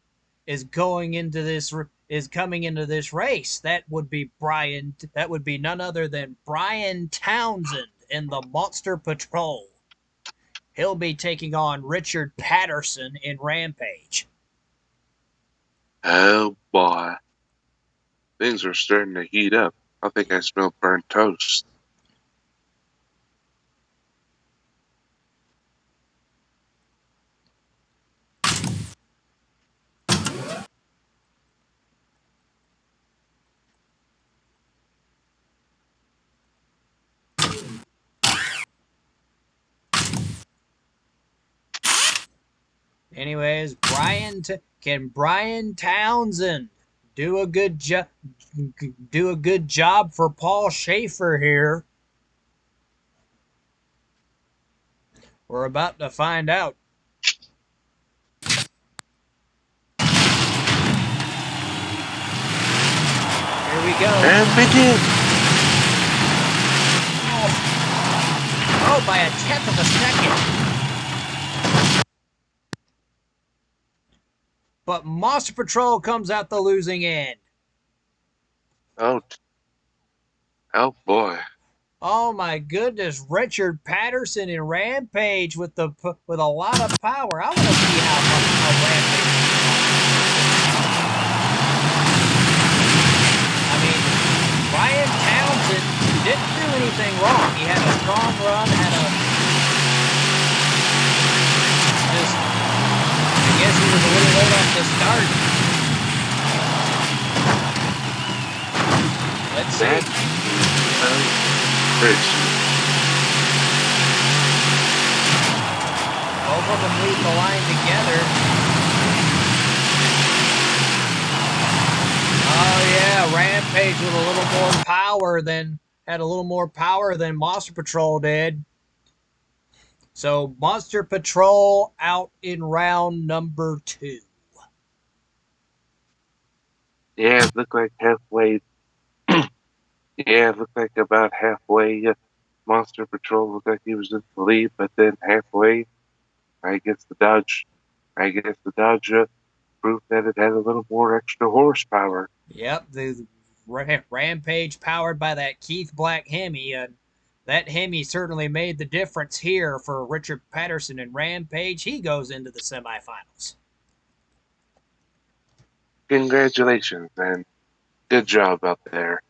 is coming into this race. That would be none other than Brian Townsend in the Monster Patrol. He'll be taking on Richard Patterson in Rampage. Oh boy. Things are starting to heat up. I think I smell burnt toast. Anyways, can Brian Townsend do a good job for Paul Schaefer here? We're about to find out. Here we go. And begin. Oh, by a tenth of a second. But Monster Patrol comes out the losing end. Oh boy. Oh my goodness, Richard Patterson in Rampage with a lot of power. I want to see how Rampage. I mean, Brian Townsend didn't do anything wrong. He had a strong run, I guess he was a little late off the start. Let's see. Both of them leave the line together. Oh yeah, Rampage with a little more power than Monster Patrol did. So Monster Patrol out in round number 2. Yeah, it looked like halfway. Yeah, it looked like about halfway. Monster Patrol looked like he was in the lead, but then halfway, I guess the Dodge proved that it had a little more extra horsepower. Yep, the Rampage powered by that Keith Black Hemi. That Hemi certainly made the difference here for Richard Patterson and Rampage. He goes into the semifinals. Congratulations and good job out there.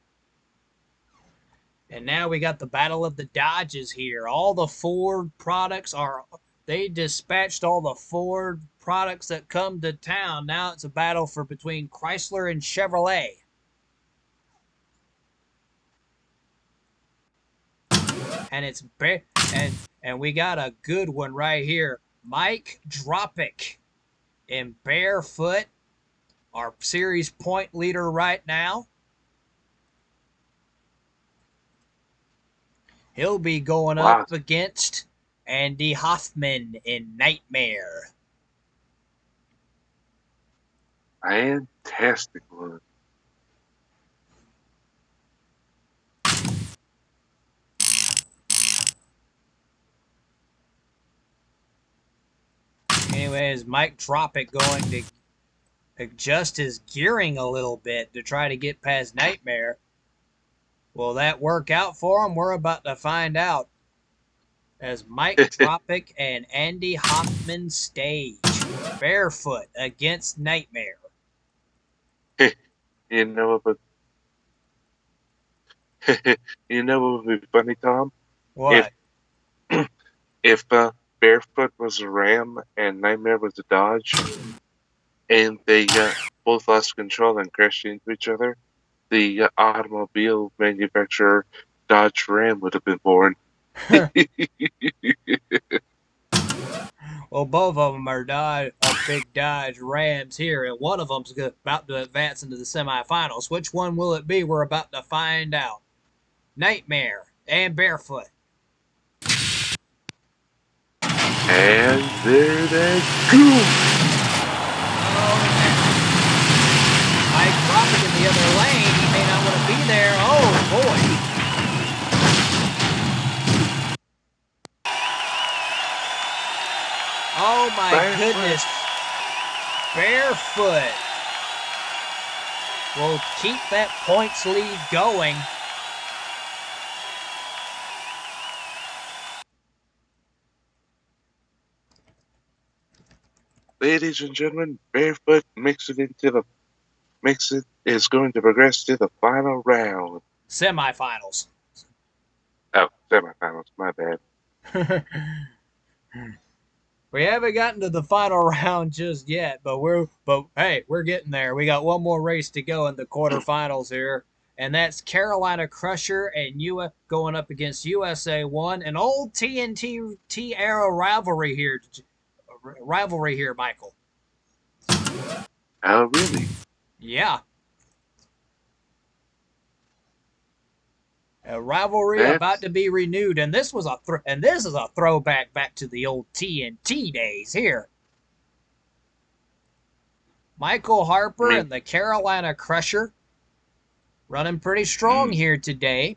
And now we got the Battle of the Dodges here. All the Ford products are, they dispatched all the Ford products that come to town. Now it's a battle for between Chrysler and Chevrolet. And it's and we got a good one right here. Mike Dropic in Barefoot, our series point leader right now. He'll be going Wow, up against Andy Hoffman in Nightmare. fantastic one. Anyways, Mike Tropic going to adjust his gearing a little bit to try to get past Nightmare. Will that work out for him? We're about to find out. As Mike Tropic and Andy Hoffman stage. Barefoot against Nightmare. You know what? You know what would be funny, Tom? What? If Barefoot was a Ram and Nightmare was a Dodge, and they both lost control and crashed into each other, the automobile manufacturer Dodge Ram would have been born. Well, both of them are big Dodge Rams here, and one of them's about to advance into the semifinals. Which one will it be? We're about to find out. Nightmare and Barefoot. And there they go. Mike Crawford in the other lane. He may not want to be there. Oh, boy. Oh, my goodness. Barefoot will keep that points lead going. Ladies and gentlemen, Barefoot is going to progress to the final round. Semifinals. Oh, semifinals, my bad. We haven't gotten to the final round just yet, but hey, we're getting there. We got one more race to go in the quarterfinals here, and that's Carolina Crusher and going up against USA One, an old TNT era rivalry here. Michael. Oh, really? Yeah, a rivalry about That's to be renewed, and this is a throwback back to the old TNT days here. Michael Harper me. and the Carolina Crusher running pretty strong here today.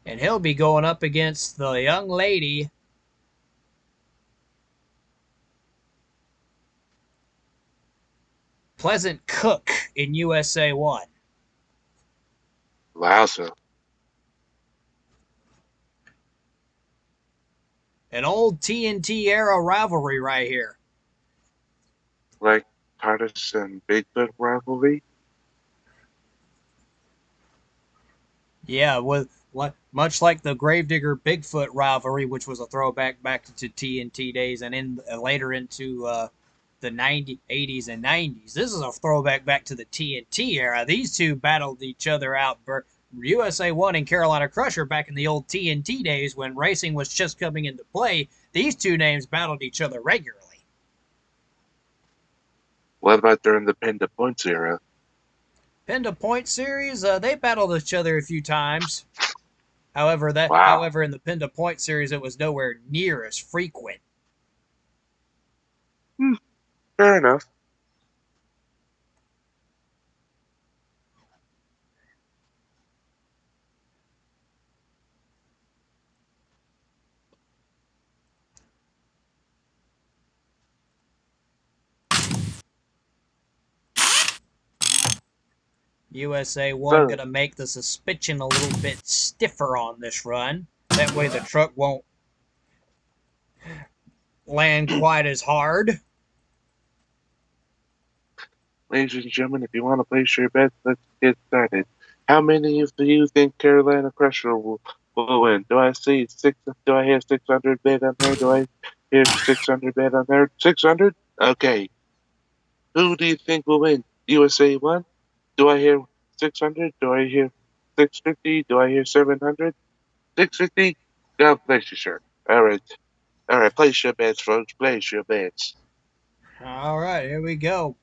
And he'll be going up against the young lady Pleasant Cook in USA One. Wowza. An old TNT era rivalry right here. Like TARDIS and Bigfoot rivalry? Yeah, much like the Gravedigger Bigfoot rivalry, which was a throwback back to TNT days and later into the 80s and 90s. This is a throwback back to the TNT era. These two battled each other out. USA One and Carolina Crusher back in the old TNT days when racing was just coming into play. These two names battled each other regularly. What about during the Pin to Points era? Pin to Point series, they battled each other a few times. However, Wow. in the Pin to Point series, it was nowhere near as frequent. Fair enough. USA One gonna make the suspension a little bit stiffer on this run. That way the truck won't land quite as hard. Ladies and gentlemen, if you want to place your bets, let's get started. How many of you think Carolina Crusher will win? Do I see six? Do I hear 600 bet on there? Do I hear 600 bet on there? 600? Okay. Who do you think will win? USA 1? Do I hear 600? Do I hear 650? Do I hear 700? 650? God bless you, sir. All right. All right. Place your bets, folks. Place your bets. All right, here we go.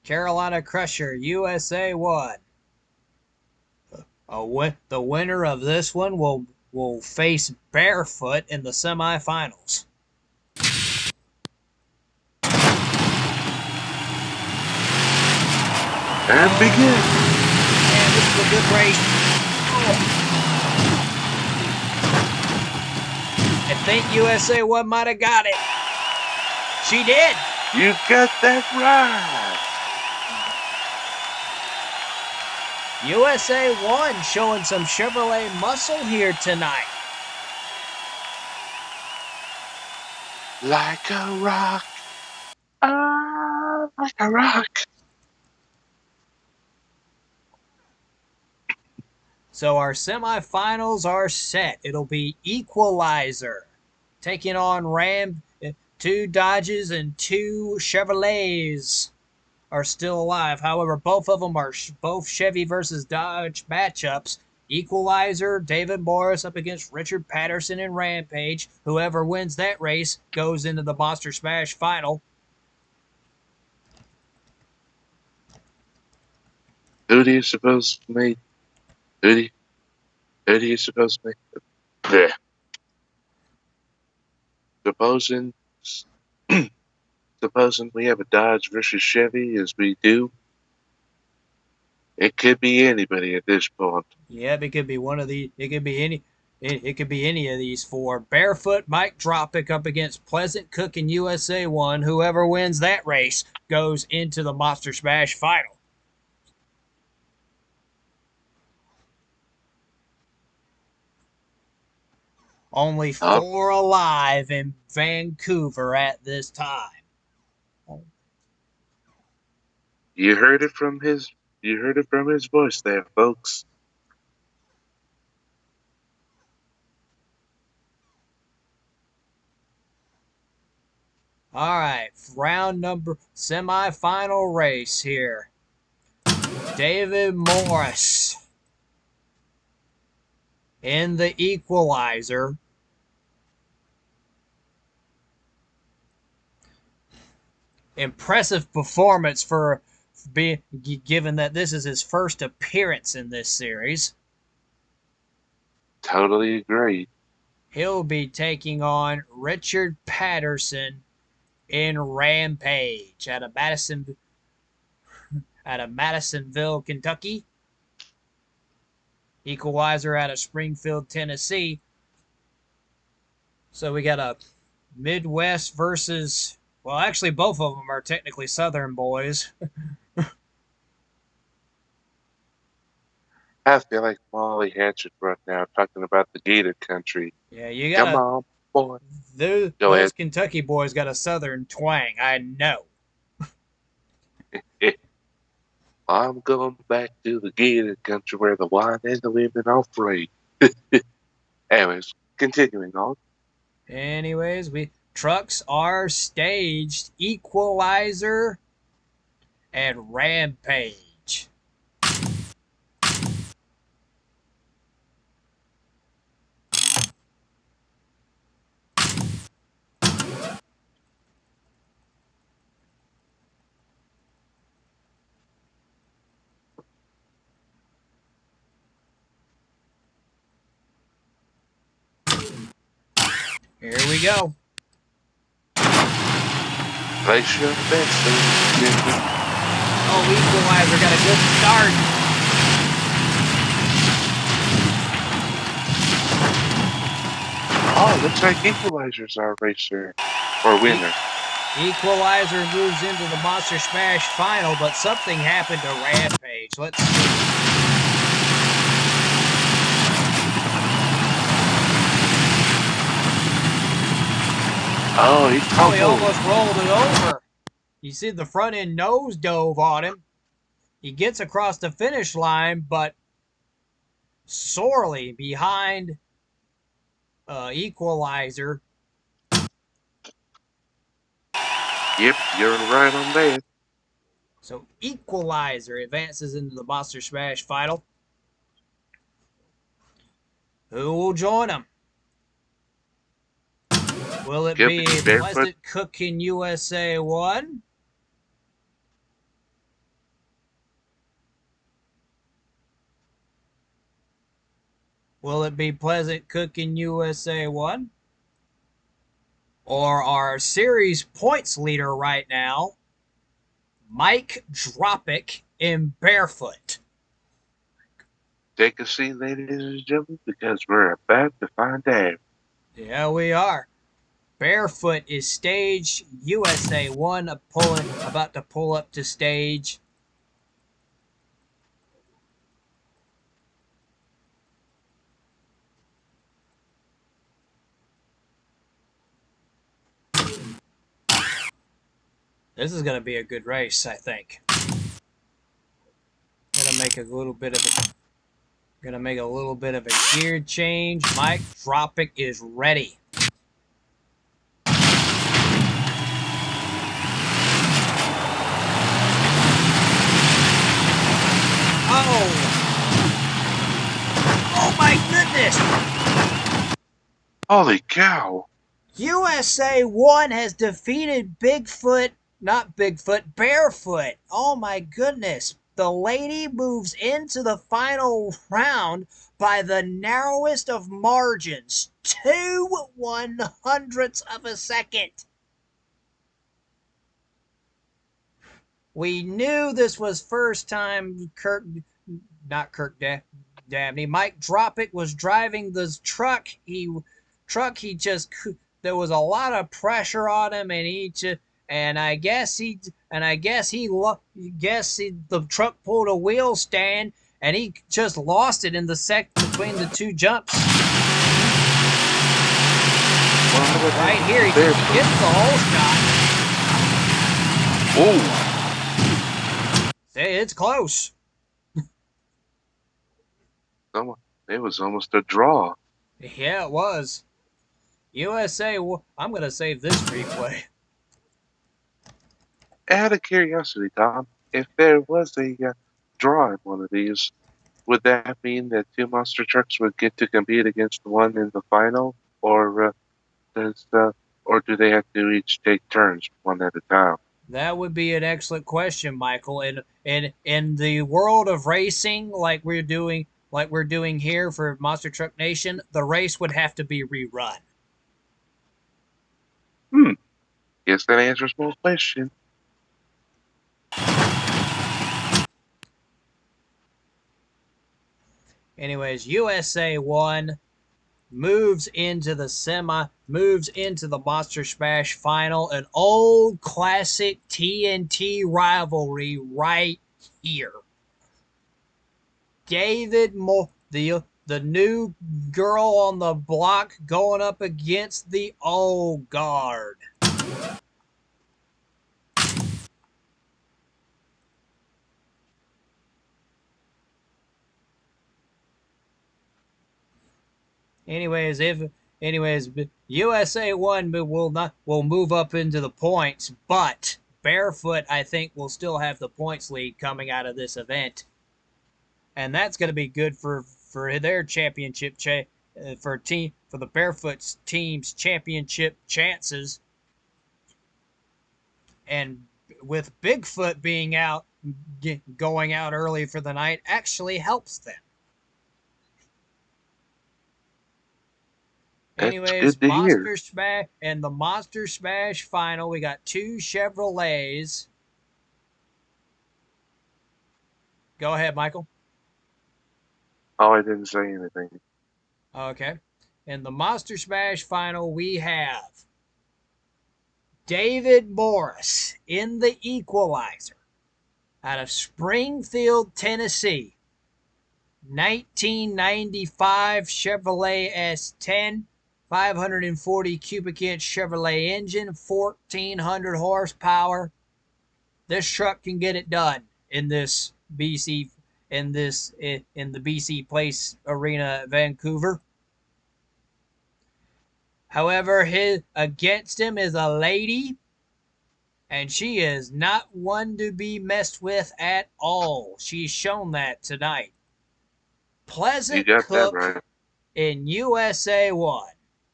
Carolina Crusher, USA 1. The winner of this one will face Barefoot in the semifinals. And begin. And this is a good race. I think USA 1 might have got it. She did. You got that right. USA 1 showing some Chevrolet muscle here tonight. Like a rock. Ah, like a rock. So our semifinals are set. It'll be Equalizer taking on Ram. 2 Dodges and 2 Chevrolets are still alive. However, both of them are both Chevy versus Dodge matchups. Equalizer, David Morris up against Richard Patterson in Rampage. Whoever wins that race goes into the Monster Smash final. Who do you suppose made? Who do you suppose made? Yeah. Supposing, supposing we have a Dodge versus Chevy as we do, it could be anybody at this point. Yep, it could be one of the. It could be any. It could be any of these 4. Barefoot Mike Dropic up against Pleasant Cook and USA 1. Whoever wins that race goes into the Monster Smash final. Only 4 alive in Vancouver at this time. You heard it from his. You heard it from his voice there, folks. All right, round number semifinal race here. David Morris in the Equalizer. Impressive performance for being given that this is his first appearance in this series. Totally agree. He'll be taking on Richard Patterson in Rampage out of Madisonville, Kentucky. Equalizer out of Springfield, Tennessee. So we got a Midwest versus, well, actually both of them are technically Southern boys. I feel like Molly Hatchet right now talking about the Gator Country. Yeah, you Come gotta. on, boy. Those Kentucky boys got a Southern twang. I know. I'm going back to the Gator Country where the wine and the women are free. Anyways, continuing on. Anyways, trucks are staged. Equalizer and Rampage. Here we go. Place your bets, Oh, Equalizer got a good start. Oh, looks like Equalizer's our racer or winner. Equalizer moves into the Monster Smash final, but something happened to Rampage. Let's see. Oh, he Oh, he tumbled. almost rolled it over. You see the front end nose dove on him. He gets across the finish line, but sorely behind Equalizer. Yep, you're right on that. So Equalizer advances into the Monster Smash final. Who will join him? Will it Could be be barefoot. Pleasant Cooking USA 1? Will it be Pleasant Cooking USA 1? Or our series points leader right now, Mike Dropic in Barefoot? Take a seat, ladies and gentlemen, because we're about to find out. Yeah, we are. Barefoot is stage USA 1 about to pull up to stage. This is going to be a good race, I think. Gonna make a little bit of a gear change. Mike Dropic is ready. Oh! Oh my goodness! Holy cow! USA 1 has defeated Barefoot. Oh my goodness. The lady moves into the final round by the narrowest of margins, 2/100ths of a second. We knew this was first time Dabney. Mike Dropic was driving this truck. He just there was a lot of pressure on him, and I guess the truck pulled a wheel stand, and he just lost it in the sec between the two jumps. Right here, he gets the whole shot. Oh! It's close. It was almost a draw. Yeah, it was. USA, I'm going to save this replay. Out of curiosity, Tom, if there was a draw in one of these, would that mean that two monster trucks would get to compete against one in the final, or or do they have to each take turns, one at a time? That would be an excellent question, Michael. In the world of racing, like we're doing here for Monster Truck Nation, the race would have to be rerun. Guess that answers my question. Anyways, USA 1 moves into the Monster Smash final, an old classic TNT rivalry right here. The new girl on the block going up against the old guard. Anyways, USA 1 will move up into the points, but Barefoot I think will still have the points lead coming out of this event. And that's going to be good for their championship for the Barefoot team's championship chances. And with Bigfoot being going out early for the night actually helps them. That's Anyways, good to hear. the Monster Smash final, we got two Chevrolets. Go ahead, Michael. Oh, I didn't say anything. Okay. In the Monster Smash final, we have David Morris in the Equalizer out of Springfield, Tennessee. 1995 Chevrolet S10. 540 cubic inch Chevrolet engine, 1,400 horsepower. This truck can get it done in this BC in the BC Place Arena at Vancouver. However, against him is a lady, and she is not one to be messed with at all. She's shown that tonight. You Pleasant got that Cook right. in USA 1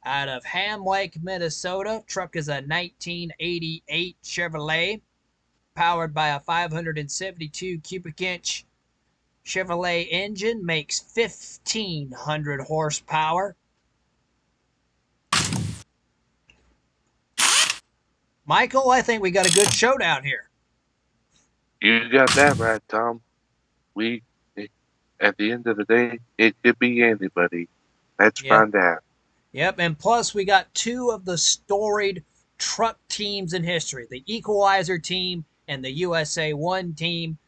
out of Ham Lake, Minnesota. Truck is a 1988 Chevrolet powered by a 572 cubic inch Chevrolet engine, makes 1,500 horsepower. Michael, I think we got a good showdown here. You got that right, Tom. At the end of the day, it could be anybody. Let's Yep. find out. Yep. And plus, we got two of the storied truck teams in history, the Equalizer team and the USA 1 team.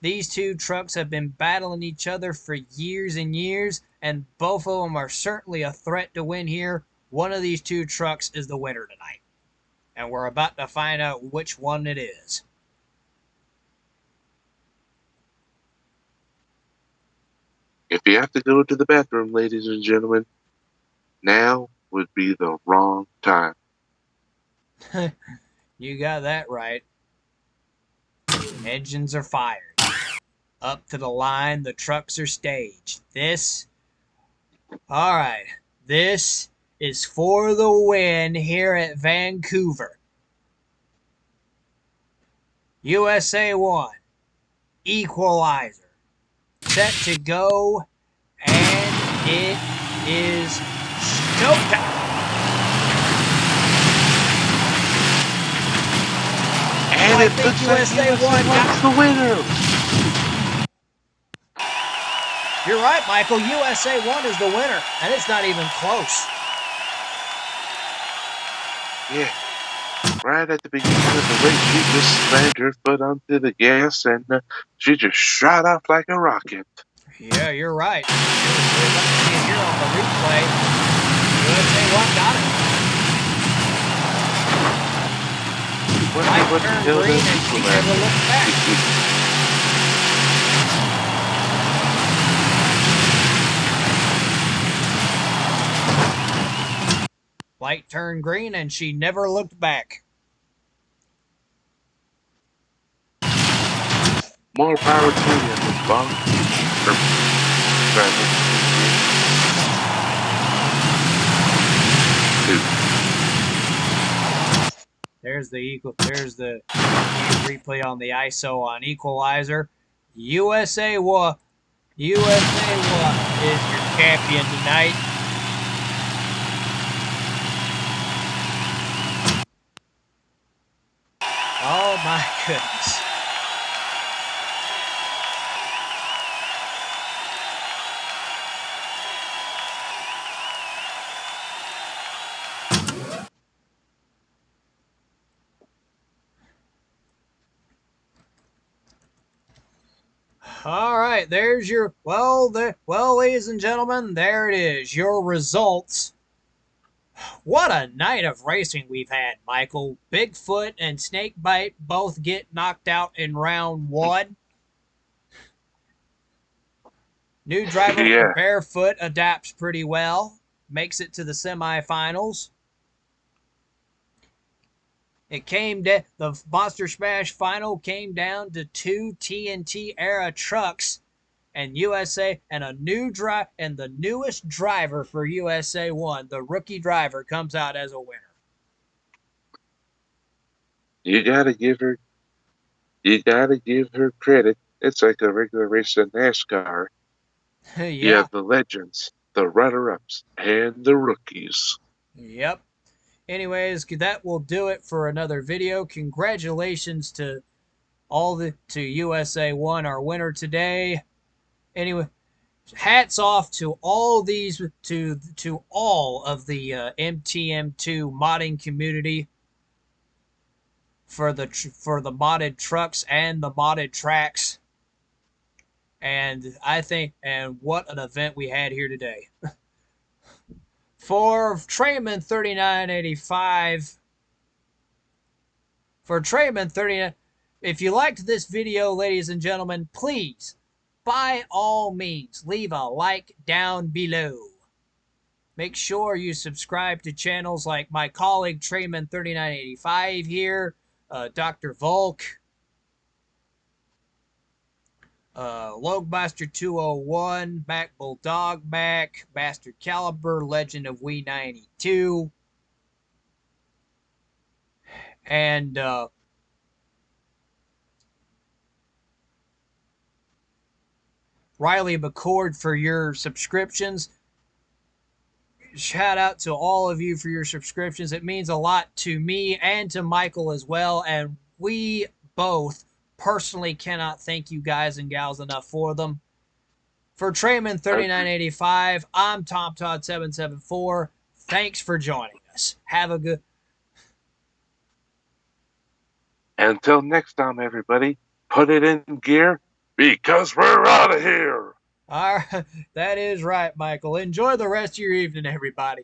These two trucks have been battling each other for years and years, and both of them are certainly a threat to win here. One of these two trucks is the winner tonight, and we're about to find out which one it is. If you have to go to the bathroom, ladies and gentlemen, now would be the wrong time. You got that right. Engines are fired. Up to the line, the trucks are staged. Alright, this is for the win here at Vancouver. USA 1, Equalizer, set to go, and it is showtime. And it looks USA like won. got the winner. You're right, Michael. USA 1 is the winner, and it's not even close. Yeah. Right at the beginning of the race, she just slammed her foot onto the gas, and she just shot off like a rocket. Yeah, you're right. You're looking to see it here on the replay. USA 1 got it. Light turned green, and she never looked back. Light turned green, and she never looked back. More power to you, Miss Bond. There's the replay on the ISO on Equalizer. USA 1 is your champion tonight. Oh my goodness. All right, there's your ladies and gentlemen, there it is. Your results. What a night of racing we've had, Michael. Bigfoot and Snakebite both get knocked out in round 1. New driver for Barefoot adapts pretty well. Makes it to the semifinals. The Monster Smash final came down to 2 TNT era trucks, and USA and the newest driver for USA 1, the rookie driver, comes out as a winner. You gotta give her credit. It's like a regular race in NASCAR. Yeah. You have the legends, the runner-ups, and the rookies. Yep. Anyways, that will do it for another video. Congratulations to USA 1, our winner today. Anyway, hats off to all these to all of the MTM2 modding community for the modded trucks and the modded tracks. And what an event we had here today. For Trayman 3985. For Trayman 39. If you liked this video, ladies and gentlemen, please, by all means, leave a like down below. Make sure you subscribe to channels like my colleague Trayman 3985 here, Dr. Volk, Logmaster 201, Mac Bulldog Mac, Master Caliber, Legend of Wee 92, and Riley McCord for your subscriptions. Shout out to all of you for your subscriptions. It means a lot to me and to Michael as well. And we both personally cannot thank you guys and gals enough for them. For Trayman 3985, I'm Tom Todd 774. Thanks for joining us. Have a good. Until next time, everybody, put it in gear because we're out of here. All right, that is right, Michael. Enjoy the rest of your evening, everybody.